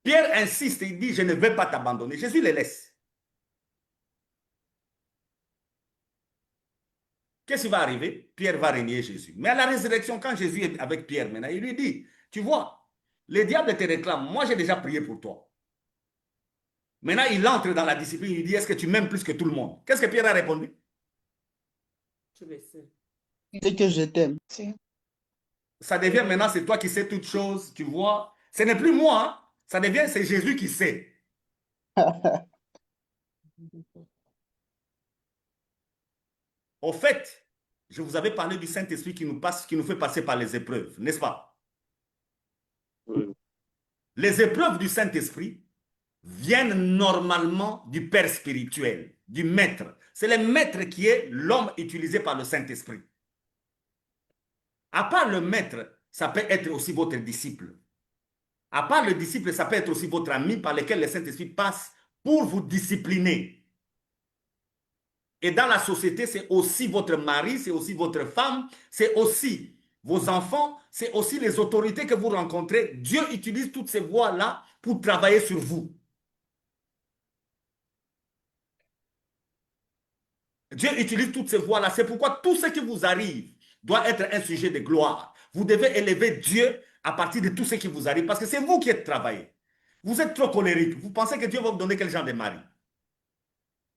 [SPEAKER 4] Pierre insiste, il dit, je ne vais pas t'abandonner. Jésus les laisse. Qu'est-ce qui va arriver? Pierre va régner Jésus. Mais à la résurrection, quand Jésus est avec Pierre maintenant, il lui dit, tu vois, le diable te réclame, moi j'ai déjà prié pour toi. Maintenant, il entre dans la discipline, il dit, est-ce que tu m'aimes plus que tout le monde? Qu'est-ce que Pierre a répondu?
[SPEAKER 1] Je le sais.
[SPEAKER 3] C'est que je t'aime.
[SPEAKER 4] Ça devient maintenant, c'est toi qui sais toutes choses, tu vois. Ce n'est plus moi, hein. Ça devient, c'est Jésus qui sait. Au fait, je vous avais parlé du Saint-Esprit qui nous fait passer par les épreuves, n'est-ce pas?
[SPEAKER 7] Oui.
[SPEAKER 4] Les épreuves du Saint-Esprit viennent normalement du Père spirituel, du Maître. C'est le Maître qui est l'homme utilisé par le Saint-Esprit. À part le Maître, ça peut être aussi votre disciple. À part le disciple, ça peut être aussi votre ami par lequel le Saint-Esprit passe pour vous discipliner. Et dans la société, c'est aussi votre mari, c'est aussi votre femme, c'est aussi vos enfants, c'est aussi les autorités que vous rencontrez. Dieu utilise toutes ces voies-là pour travailler sur vous. Dieu utilise toutes ces voies-là. C'est pourquoi tout ce qui vous arrive doit être un sujet de gloire. Vous devez élever Dieu à partir de tout ce qui vous arrive parce que c'est vous qui êtes travaillé. Vous êtes trop colérique. Vous pensez que Dieu va vous donner quel genre de mari?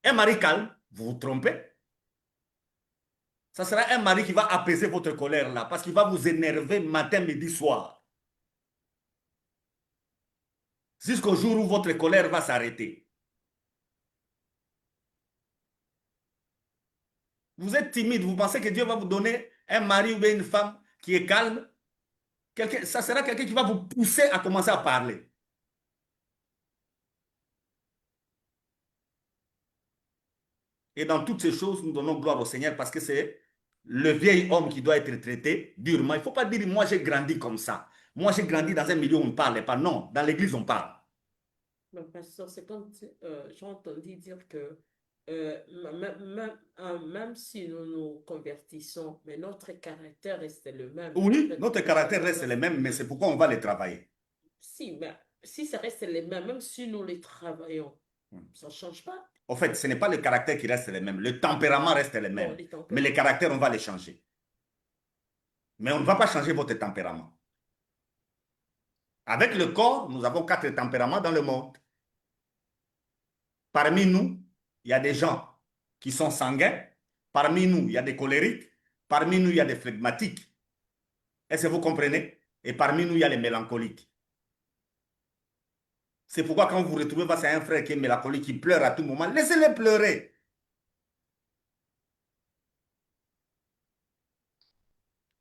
[SPEAKER 4] Un mari calme, vous vous trompez. Ça sera un mari qui va apaiser votre colère là parce qu'il va vous énerver matin, midi, soir. Jusqu'au jour où votre colère va s'arrêter. Vous êtes timide, vous pensez que Dieu va vous donner un mari ou une femme qui est calme? Ça sera quelqu'un qui va vous pousser à commencer à parler. Et dans toutes ces choses, nous donnons gloire au Seigneur parce que c'est le vieil homme qui doit être traité durement. Il ne faut pas dire, moi j'ai grandi comme ça. Moi j'ai grandi dans un milieu où on ne parle pas. Non, dans l'église on parle.
[SPEAKER 1] Mais pasteur, c'est comme j'ai entendu dire que même si nous nous convertissons, mais notre caractère reste le même.
[SPEAKER 4] Oui, notre caractère reste le même, mais c'est pourquoi on va les travailler.
[SPEAKER 1] Si, mais si ça reste le même, même si nous les travaillons, ça ne change pas.
[SPEAKER 4] En fait, ce n'est pas le caractère qui reste le même. Le tempérament reste le même. Mais les caractères, on va les changer. Mais on ne va pas changer votre tempérament. Avec le corps, nous avons 4 tempéraments dans le monde. Parmi nous, il y a des gens qui sont sanguins. Parmi nous, il y a des colériques. Parmi nous, il y a des flegmatiques. Est-ce que vous comprenez? Et parmi nous, il y a les mélancoliques. C'est pourquoi quand vous vous retrouvez face à un frère qui est mélancolique, qui pleure à tout moment, laissez-le pleurer.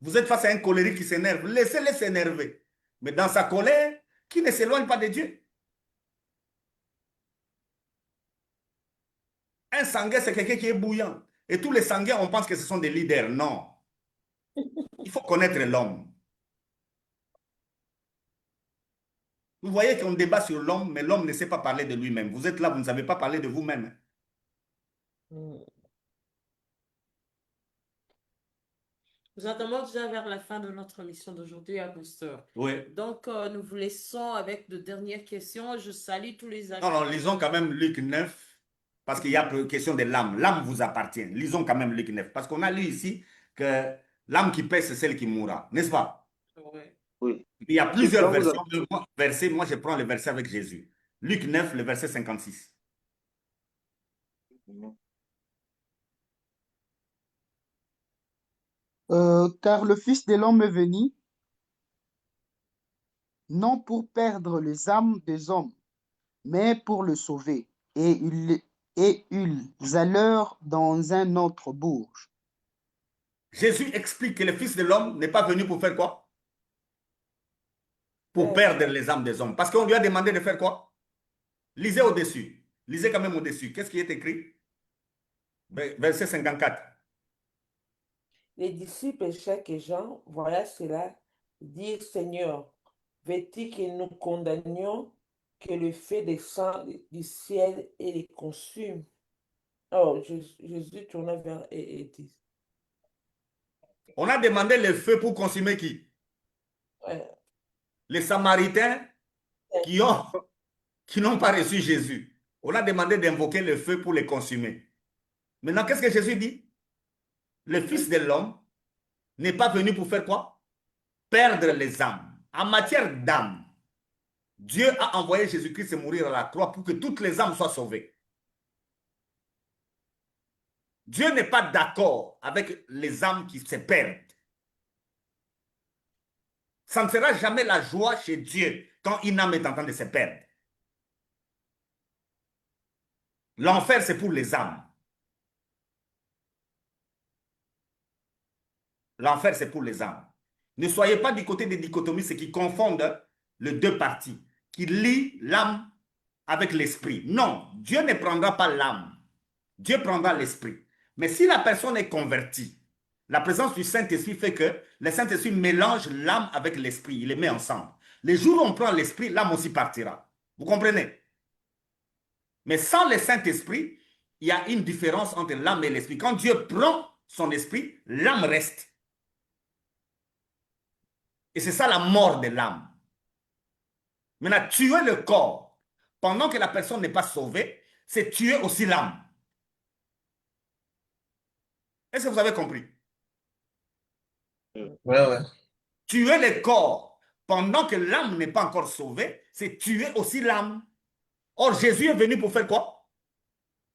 [SPEAKER 4] Vous êtes face à un colérique qui s'énerve, laissez-le s'énerver. Mais dans sa colère, qui ne s'éloigne pas de Dieu. Un sanguin, c'est quelqu'un qui est bouillant. Et tous les sanguins, on pense que ce sont des leaders. Non. Il faut connaître l'homme. Vous voyez qu'on débat sur l'homme, mais l'homme ne sait pas parler de lui-même. Vous êtes là, vous ne savez pas parler de vous-même.
[SPEAKER 1] Nous attendons déjà vers la fin de notre mission d'aujourd'hui, pasteur.
[SPEAKER 4] Oui.
[SPEAKER 1] Donc, nous vous laissons avec de dernières questions. Je salue tous les amis.
[SPEAKER 4] Non, lisons quand même Luc 9, parce qu'il y a question de l'âme. L'âme vous appartient. Lisons quand même Luc 9, parce qu'on a lu ici que l'âme qui paie, c'est celle qui mourra. N'est-ce pas?
[SPEAKER 1] Oui.
[SPEAKER 7] Oui.
[SPEAKER 4] Il y a plusieurs versets. Moi, je prends le verset avec Jésus. Luc 9, le verset 56.
[SPEAKER 3] Car le Fils de l'homme est venu, non pour perdre les âmes des hommes, mais pour le sauver. et ils allèrent dans un autre bourg.
[SPEAKER 4] Jésus explique que le Fils de l'homme n'est pas venu pour faire quoi? Pour perdre les âmes des hommes. Parce qu'on lui a demandé de faire quoi? Lisez au-dessus. Lisez quand même au-dessus. Qu'est-ce qui est écrit? Verset 54.
[SPEAKER 2] Les disciples Jacques et Jean, voilà cela, dirent Seigneur, veux-tu que nous condamnions que le feu descende du ciel et les consume? Oh, Jésus tourna vers eux et dit,
[SPEAKER 4] On a demandé le feu pour consumer qui? Les Samaritains qui n'ont pas reçu Jésus. On a demandé d'invoquer le feu pour les consumer. Maintenant, qu'est-ce que Jésus dit? Le Fils de l'homme n'est pas venu pour faire quoi? Perdre les âmes. En matière d'âme, Dieu a envoyé Jésus-Christ mourir à la croix pour que toutes les âmes soient sauvées. Dieu n'est pas d'accord avec les âmes qui se perdent. Ça ne sera jamais la joie chez Dieu quand une âme est en train de se perdre. L'enfer, c'est pour les âmes. L'enfer, c'est pour les âmes. Ne soyez pas du côté des dichotomistes qui confondent les deux parties, qui lient l'âme avec l'esprit. Non, Dieu ne prendra pas l'âme. Dieu prendra l'esprit. Mais si la personne est convertie, la présence du Saint-Esprit fait que le Saint-Esprit mélange l'âme avec l'esprit. Il les met ensemble. Les jours où on prend l'esprit, l'âme aussi partira. Vous comprenez? Mais sans le Saint-Esprit, il y a une différence entre l'âme et l'esprit. Quand Dieu prend son esprit, l'âme reste. Et c'est ça la mort de l'âme. Maintenant, tuer le corps pendant que la personne n'est pas sauvée, c'est tuer aussi l'âme. Est-ce que vous avez compris?
[SPEAKER 5] Ouais.
[SPEAKER 4] Tuer le corps pendant que l'âme n'est pas encore sauvée, c'est tuer aussi l'âme. Or, Jésus est venu pour faire quoi?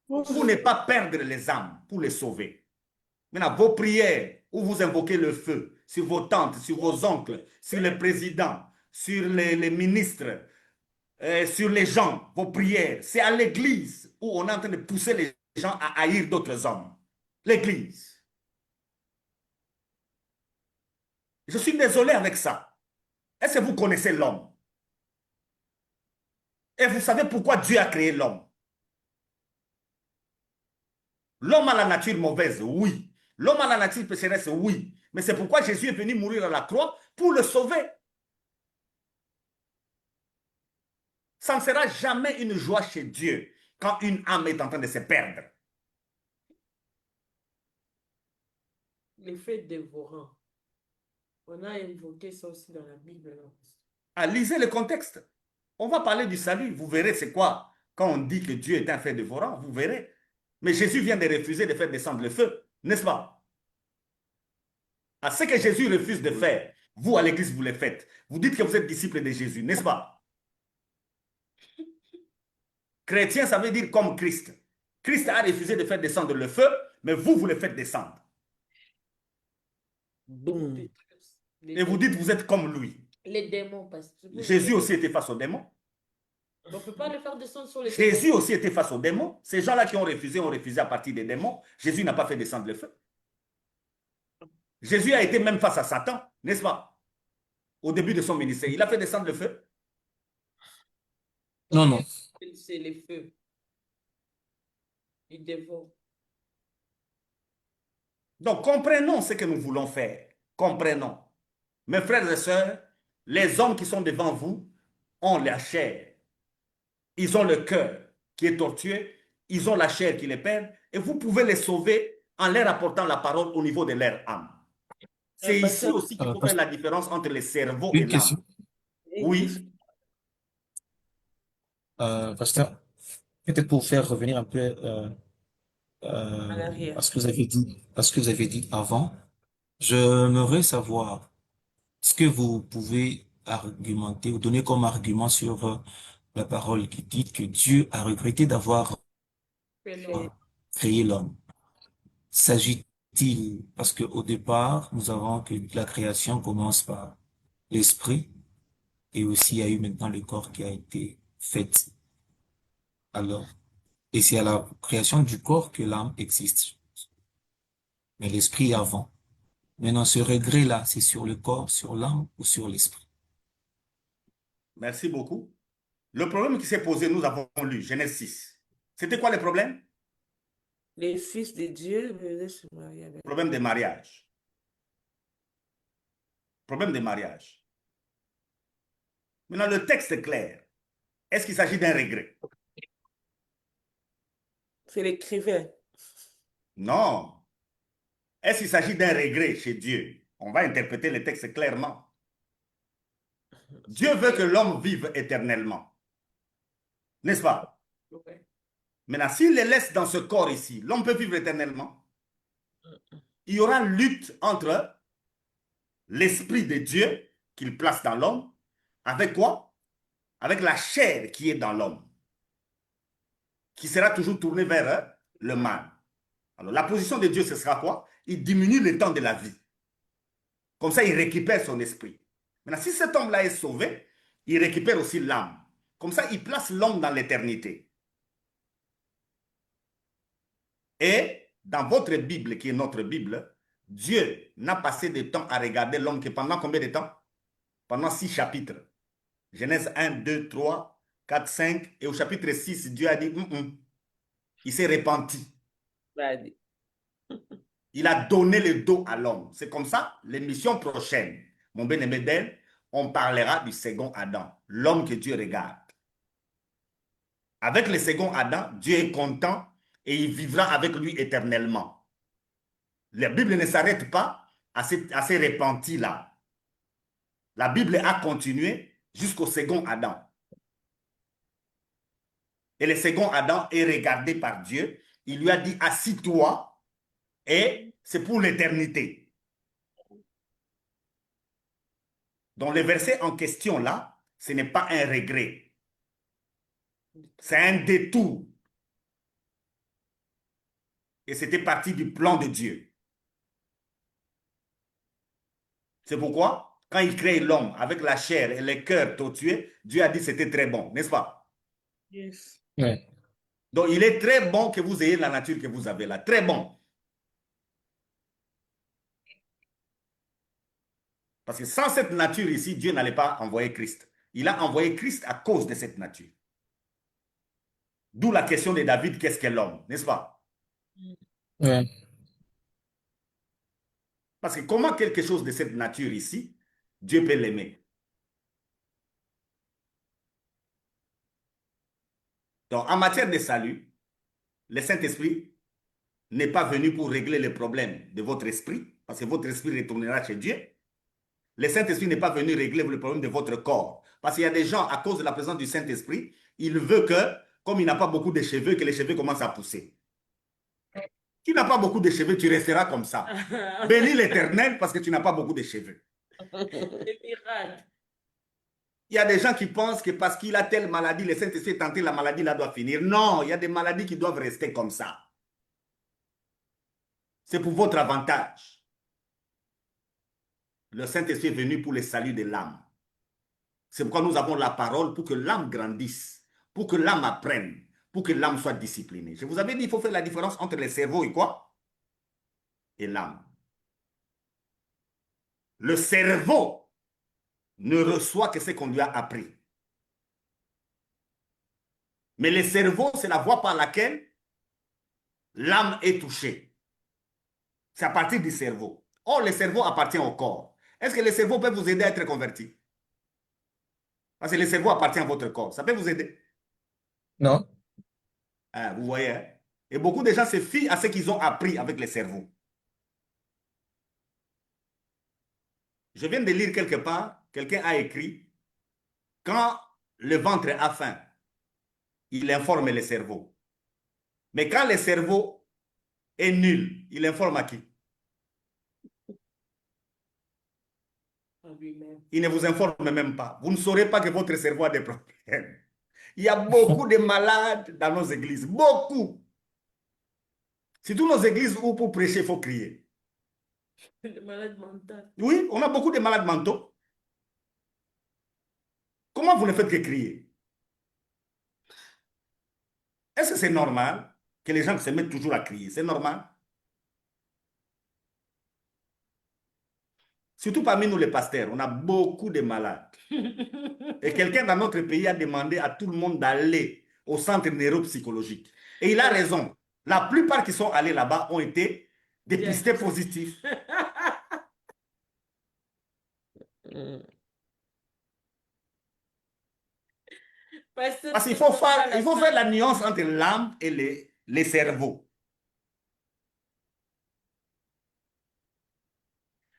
[SPEAKER 4] Pour ne pas perdre les âmes, pour les sauver. Maintenant, vos prières, où vous invoquez le feu, sur vos tantes, sur vos oncles, sur les présidents, sur les ministres, sur les gens, vos prières, c'est à l'église où on est en train de pousser les gens à haïr d'autres hommes. L'église. Je suis désolé avec ça. Est-ce que vous connaissez l'homme? Et vous savez pourquoi Dieu a créé l'homme? L'homme a la nature mauvaise, oui. L'homme a la nature pécheresse, oui. Mais c'est pourquoi Jésus est venu mourir à la croix pour le sauver. Ça ne sera jamais une joie chez Dieu quand une âme est en train de se perdre.
[SPEAKER 1] L'effet dévorant. On a invoqué ça aussi dans la Bible.
[SPEAKER 4] Ah, lisez le contexte. On va parler du salut. Vous verrez c'est quoi. Quand on dit que Dieu est un fait dévorant, vous verrez. Mais Jésus vient de refuser de faire descendre le feu, n'est-ce pas? À ce que Jésus refuse de faire, vous à l'église, vous le faites. Vous dites que vous êtes disciples de Jésus, n'est-ce pas? Chrétien, ça veut dire comme Christ. Christ a refusé de faire descendre le feu, mais vous, vous le faites descendre.
[SPEAKER 2] boum.
[SPEAKER 4] Et vous dites, vous êtes comme lui.
[SPEAKER 1] Les démons, parce que
[SPEAKER 4] Jésus aussi était face aux démons.
[SPEAKER 1] on ne peut pas le faire descendre sur les
[SPEAKER 4] Jésus aussi était face aux démons. Ces gens-là qui ont refusé à partir des démons. Jésus n'a pas fait descendre le feu. Jésus a été même face à Satan, n'est-ce pas? Au début de son ministère, il a fait descendre le feu.
[SPEAKER 5] Non.
[SPEAKER 1] C'est les feux. Ils dévorent.
[SPEAKER 4] Donc, comprenons ce que nous voulons faire. Comprenons. Mes frères et sœurs, les hommes qui sont devant vous ont la chair. Ils ont le cœur qui est tortueux. Ils ont la chair qui les perd. Et vous pouvez les sauver en leur apportant la parole au niveau de leur âme. C'est ici aussi qu'il faut faire la différence entre le cerveau et
[SPEAKER 5] Une question.
[SPEAKER 4] l'âme. Oui.
[SPEAKER 5] Pasteur, peut-être pour faire revenir un peu
[SPEAKER 2] arrière.
[SPEAKER 5] à ce que vous avez dit avant, j'aimerais savoir ce que vous pouvez argumenter ou donner comme argument sur la parole qui dit que Dieu a regretté d'avoir créé l'homme. S'agit-il, parce qu'au départ, nous avons que la création commence par l'esprit et aussi il y a eu maintenant le corps qui a été fait. Alors, Et c'est à la création du corps que l'âme existe. Mais l'esprit avant. Maintenant, ce regret-là, c'est sur le corps, sur l'âme ou sur l'esprit?
[SPEAKER 4] Merci beaucoup. Le problème qui s'est posé, nous avons lu Genèse 6. C'était quoi le problème?
[SPEAKER 2] Les fils de Dieu venaient se marier avec.
[SPEAKER 4] Problème de mariage. Problème de mariage. Maintenant, le texte est clair. Est-ce qu'il s'agit d'un regret?
[SPEAKER 2] C'est l'écrivain.
[SPEAKER 4] Non. Est-ce qu'il s'agit d'un regret chez Dieu? On va interpréter le texte clairement. Dieu veut que l'homme vive éternellement. N'est-ce pas? Maintenant, s'il les laisse dans ce corps ici, l'homme peut vivre éternellement. Il y aura une lutte entre l'esprit de Dieu qu'il place dans l'homme, avec quoi? Avec la chair qui est dans l'homme, qui sera toujours tournée vers le mal. Alors, la position de Dieu, ce sera quoi? Il diminue le temps de la vie. Comme ça, il récupère son esprit. Maintenant, si cet homme-là est sauvé, il récupère aussi l'âme. Comme ça, il place l'homme dans l'éternité. Et dans votre Bible, qui est notre Bible, Dieu n'a passé de temps à regarder l'homme que pendant combien de temps? Pendant 6 chapitres. Genèse 1, 2, 3, 4, 5. Et au chapitre 6, Dieu a dit, il s'est repenti. Il a donné le dos à l'homme. C'est comme ça, l'émission prochaine, mon bien-aimé d'elle, on parlera du second Adam, l'homme que Dieu regarde. Avec le second Adam, Dieu est content et il vivra avec lui éternellement. La Bible ne s'arrête pas à ces repentis-là. La Bible a continué jusqu'au second Adam. Et le second Adam est regardé par Dieu. Il lui a dit, assis-toi, et c'est pour l'éternité. Donc le verset en question là, ce n'est pas un regret. C'est un détour. Et c'était parti du plan de Dieu. C'est pourquoi, quand il crée l'homme avec la chair et le cœur tortué, Dieu a dit que c'était très bon, n'est-ce pas?
[SPEAKER 2] Yes.
[SPEAKER 5] Ouais.
[SPEAKER 4] Donc il est très bon que vous ayez la nature que vous avez là. Très bon. Parce que sans cette nature ici, Dieu n'allait pas envoyer Christ. Il a envoyé Christ à cause de cette nature. D'où la question de David, qu'est-ce qu'est l'homme, n'est-ce pas?
[SPEAKER 5] Ouais.
[SPEAKER 4] Parce que comment quelque chose de cette nature ici, Dieu peut l'aimer? Donc, en matière de salut, le Saint-Esprit n'est pas venu pour régler les problèmes de votre esprit, parce que votre esprit retournera chez Dieu. Le Saint-Esprit n'est pas venu régler le problème de votre corps. Parce qu'il y a des gens, à cause de la présence du Saint-Esprit, il veut que, comme il n'a pas beaucoup de cheveux, que les cheveux commencent à pousser. Qui n'a pas beaucoup de cheveux, tu resteras comme ça. Bénis l'Éternel parce que tu n'as pas beaucoup de cheveux. Il y a des gens qui pensent que parce qu'il a telle maladie, le Saint-Esprit est tenté, la maladie là doit finir. Non, il y a des maladies qui doivent rester comme ça. C'est pour votre avantage. Le Saint-Esprit est venu pour le salut de l'âme. C'est pourquoi nous avons la parole pour que l'âme grandisse, pour que l'âme apprenne, pour que l'âme soit disciplinée. Je vous avais dit, il faut faire la différence entre le cerveau et quoi? Et l'âme. Le cerveau ne reçoit que ce qu'on lui a appris. Mais le cerveau, c'est la voie par laquelle l'âme est touchée. C'est à partir du cerveau. Or, le cerveau appartient au corps. Est-ce que le cerveau peut vous aider à être converti? Parce que le cerveau appartient à votre corps. Ça peut vous aider?
[SPEAKER 5] Non?
[SPEAKER 4] Ah, vous voyez, hein? Et beaucoup de gens se fient à ce qu'ils ont appris avec le cerveau. Je viens de lire quelque part, quelqu'un a écrit, quand le ventre a faim, il informe le cerveau. Mais quand le cerveau est nul, il informe à qui? Il ne vous informe même pas. Vous ne saurez pas que votre cerveau a des problèmes. Il y a beaucoup de malades dans nos églises. Beaucoup. Surtout nos églises où pour prêcher, il faut crier.
[SPEAKER 1] Les malades mentales.
[SPEAKER 4] Oui, on a beaucoup de malades mentaux. Comment vous ne faites que crier? Est-ce que c'est normal que les gens se mettent toujours à crier? C'est normal? Surtout parmi nous les pasteurs, on a beaucoup de malades. Et quelqu'un dans notre pays a demandé à tout le monde d'aller au centre neuropsychologique. Et il a raison. La plupart qui sont allés là-bas ont été dépistés positifs.
[SPEAKER 6] Mm.
[SPEAKER 4] Parce qu'il faut faire la nuance entre l'âme et les cerveaux.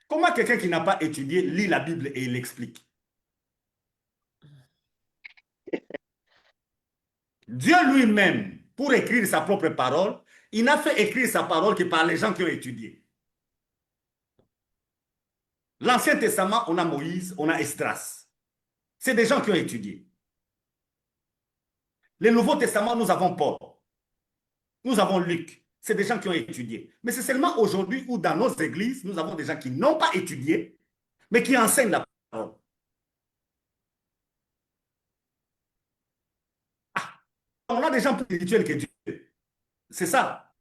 [SPEAKER 4] Comment quelqu'un qui n'a pas étudié lit la Bible et il l'explique? Dieu lui-même, pour écrire sa propre parole, il n'a fait écrire sa parole que par les gens qui ont étudié. L'Ancien Testament, on a Moïse, on a Esdras. C'est des gens qui ont étudié. Le Nouveau Testament, nous avons Paul. Nous avons Luc. C'est des gens qui ont étudié. Mais c'est seulement aujourd'hui où dans nos églises, nous avons des gens qui n'ont pas étudié, mais qui enseignent la parole. Ah, on a des gens plus spirituels que Dieu. C'est ça.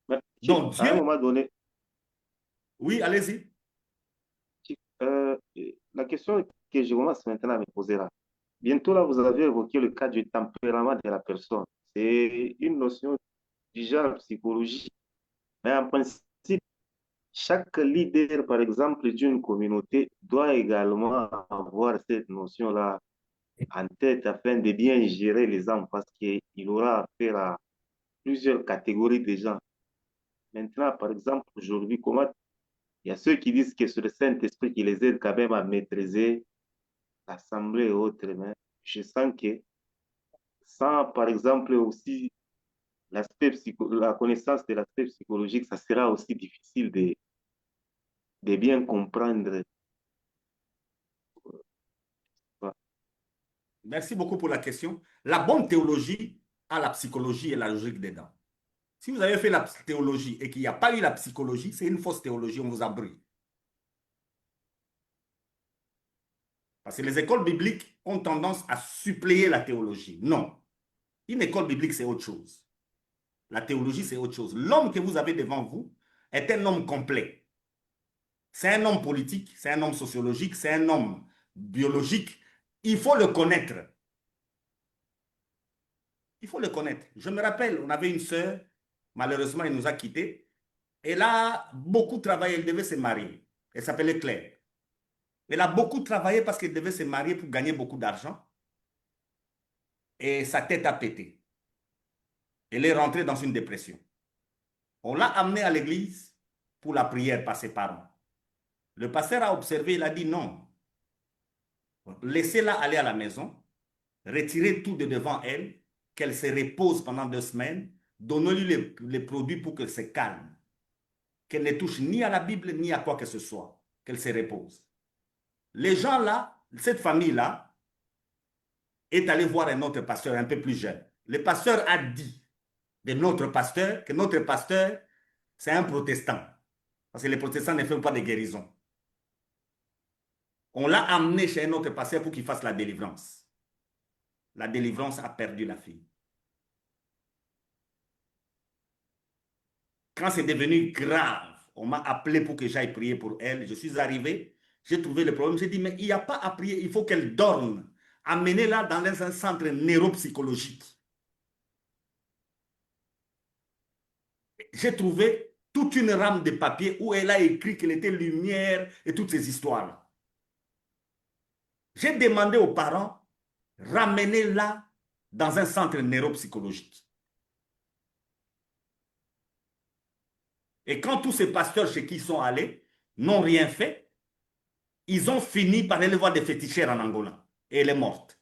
[SPEAKER 7] Mais,
[SPEAKER 4] Donc
[SPEAKER 7] à un
[SPEAKER 4] Dieu,
[SPEAKER 7] moment donné,
[SPEAKER 4] oui, allez-y.
[SPEAKER 7] euh, la question que je commence maintenant à me poser là, bientôt là, vous avez évoqué le cas du tempérament de la personne. C'est une notion du genre psychologie. Mais en principe, chaque leader, par exemple, d'une communauté doit également avoir cette notion-là en tête afin de bien gérer les hommes parce qu'il aura affaire à plusieurs catégories de gens. Maintenant, par exemple, aujourd'hui, comment il y a ceux qui disent que c'est le Saint-Esprit qui les aide quand même à maîtriser l'Assemblée et autres, mais je sens que sans, par exemple, aussi la connaissance de l'aspect psychologique, ça sera aussi difficile de bien comprendre.
[SPEAKER 4] Merci beaucoup pour la question. La bonne théologie a la psychologie et la logique dedans. Si vous avez fait la théologie et qu'il n'y a pas eu la psychologie, c'est une fausse théologie, on vous a brûlé. Parce que les écoles bibliques ont tendance à suppléer la théologie. Non. Une école biblique, c'est autre chose. La théologie, c'est autre chose. L'homme que vous avez devant vous est un homme complet. C'est un homme politique, c'est un homme sociologique, c'est un homme biologique. Il faut le connaître. Il faut le connaître. Je me rappelle, on avait une sœur, malheureusement, elle nous a quittés. Elle a beaucoup travaillé, elle devait se marier. Elle s'appelait Claire. Elle a beaucoup travaillé parce qu'elle devait se marier pour gagner beaucoup d'argent. Et sa tête a pété. Elle est rentrée dans une dépression. On l'a amenée à l'église pour la prière par ses parents. Le pasteur a observé, il a dit non. Laissez-la aller à la maison, retirez tout de devant elle, qu'elle se repose pendant 2 semaines, donnez-lui les produits pour qu'elle se calme, qu'elle ne touche ni à la Bible ni à quoi que ce soit, qu'elle se repose. Les gens là, cette famille-là, est allée voir un autre pasteur un peu plus jeune. Le pasteur a dit de notre pasteur que notre pasteur, c'est un protestant. Parce que les protestants ne font pas de guérison. On l'a amené chez un autre pasteur pour qu'il fasse la délivrance. La délivrance a perdu la fille. Quand c'est devenu grave, on m'a appelé pour que j'aille prier pour elle. Je suis arrivé, j'ai trouvé le problème. J'ai dit, mais il n'y a pas à prier, il faut qu'elle dorme. Amenez-la dans un centre neuropsychologique. J'ai trouvé toute une rame de papier où elle a écrit qu'elle était lumière et toutes ces histoires-là. J'ai demandé aux parents, ramenez-la dans un centre neuropsychologique. Et quand tous ces pasteurs chez qui ils sont allés n'ont rien fait, ils ont fini par aller voir des féticheurs en Angola. Et elle est morte.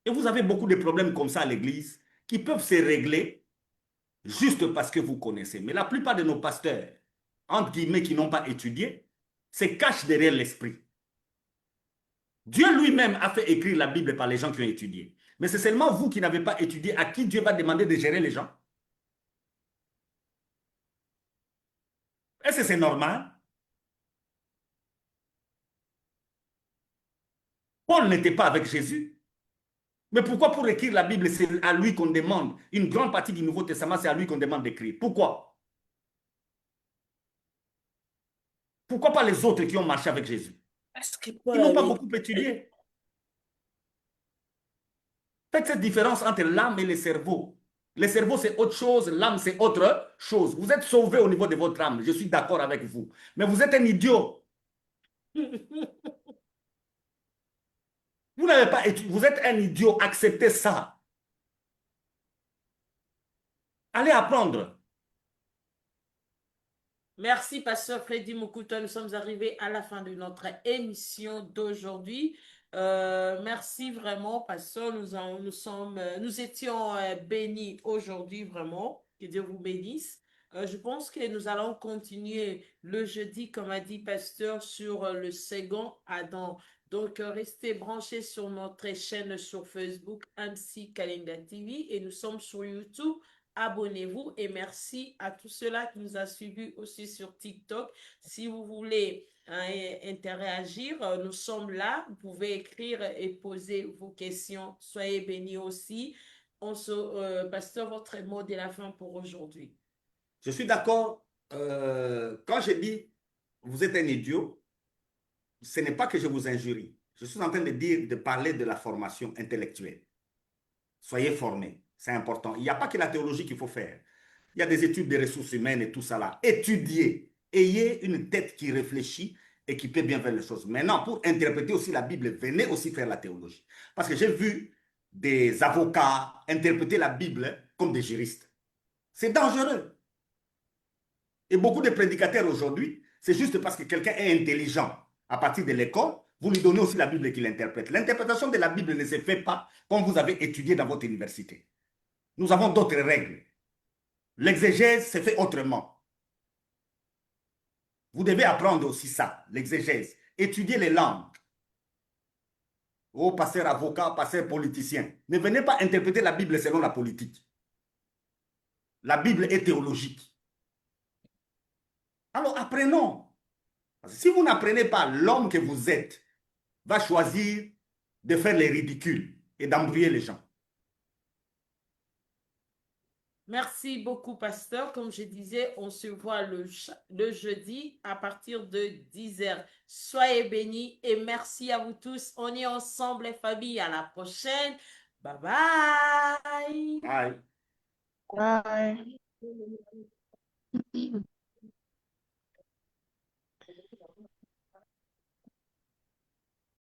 [SPEAKER 4] Et vous avez beaucoup de problèmes comme ça à l'église qui peuvent se régler juste parce que vous connaissez. Mais la plupart de nos pasteurs, entre guillemets, qui n'ont pas étudié, se cachent derrière l'esprit. Dieu lui-même a fait écrire la Bible par les gens qui ont étudié. Mais c'est seulement vous qui n'avez pas étudié à qui Dieu va demander de gérer les gens. Est-ce que c'est normal? Paul n'était pas avec Jésus. Mais pourquoi pour écrire la Bible, c'est à lui qu'on demande? Une grande partie du Nouveau Testament, c'est à lui qu'on demande d'écrire. Pourquoi? Pourquoi pas les autres qui ont marché avec Jésus?
[SPEAKER 2] Est-ce que
[SPEAKER 4] Ils
[SPEAKER 2] Paul
[SPEAKER 4] n'ont pas
[SPEAKER 2] avait...
[SPEAKER 4] beaucoup étudié. Faites cette différence entre l'âme et le cerveau. Le cerveau, c'est autre chose, l'âme, c'est autre chose. Vous êtes sauvé au niveau de votre âme, je suis d'accord avec vous. Mais vous êtes un idiot. Vous n'avez pas étudié, vous êtes un idiot, acceptez ça. Allez apprendre.
[SPEAKER 1] Merci, Pasteur Freddy Mokuta. Nous sommes arrivés à la fin de notre émission d'aujourd'hui. Merci vraiment, Pasteur. Nous étions bénis aujourd'hui, vraiment. Que Dieu vous bénisse. Je pense que nous allons continuer le jeudi, comme a dit Pasteur, sur le second Adam. Donc, restez branchés sur notre chaîne sur Facebook, MC Kalinga TV, et nous sommes sur YouTube. Abonnez-vous et merci à tous ceux-là qui nous ont suivis aussi sur TikTok. Si vous voulez interagir, nous sommes là. Vous pouvez écrire et poser vos questions. Soyez bénis aussi. Pasteur, votre mot de la fin pour aujourd'hui.
[SPEAKER 4] Je suis d'accord. Quand je dis vous êtes un idiot, ce n'est pas que je vous injurie. Je suis en train de dire, de parler de la formation intellectuelle. Soyez formés, c'est important. Il n'y a pas que la théologie qu'il faut faire. Il y a des études des ressources humaines et tout ça là. Étudiez, ayez une tête qui réfléchit et qui peut bien faire les choses. Maintenant, pour interpréter aussi la Bible, venez aussi faire la théologie. Parce que j'ai vu des avocats interpréter la Bible comme des juristes. C'est dangereux. Et beaucoup de prédicateurs aujourd'hui, c'est juste parce que quelqu'un est intelligent à partir de l'école, vous lui donnez aussi la Bible qu'il interprète. L'interprétation de la Bible ne se fait pas comme vous avez étudié dans votre université. Nous avons d'autres règles. L'exégèse se fait autrement. Vous devez apprendre aussi ça, l'exégèse. Étudier les langues. Oh, pasteur avocat, pasteur politicien. Ne venez pas interpréter la Bible selon la politique. La Bible est théologique. Alors apprenons. Parce que si vous n'apprenez pas, l'homme que vous êtes va choisir de faire les ridicules et d'embrouiller les gens.
[SPEAKER 1] Merci beaucoup, Pasteur. Comme je disais, on se voit le jeudi à partir de 10h. Soyez bénis et merci à vous tous. On est ensemble, les familles. À la prochaine. Bye bye.
[SPEAKER 4] Bye.
[SPEAKER 2] Bye.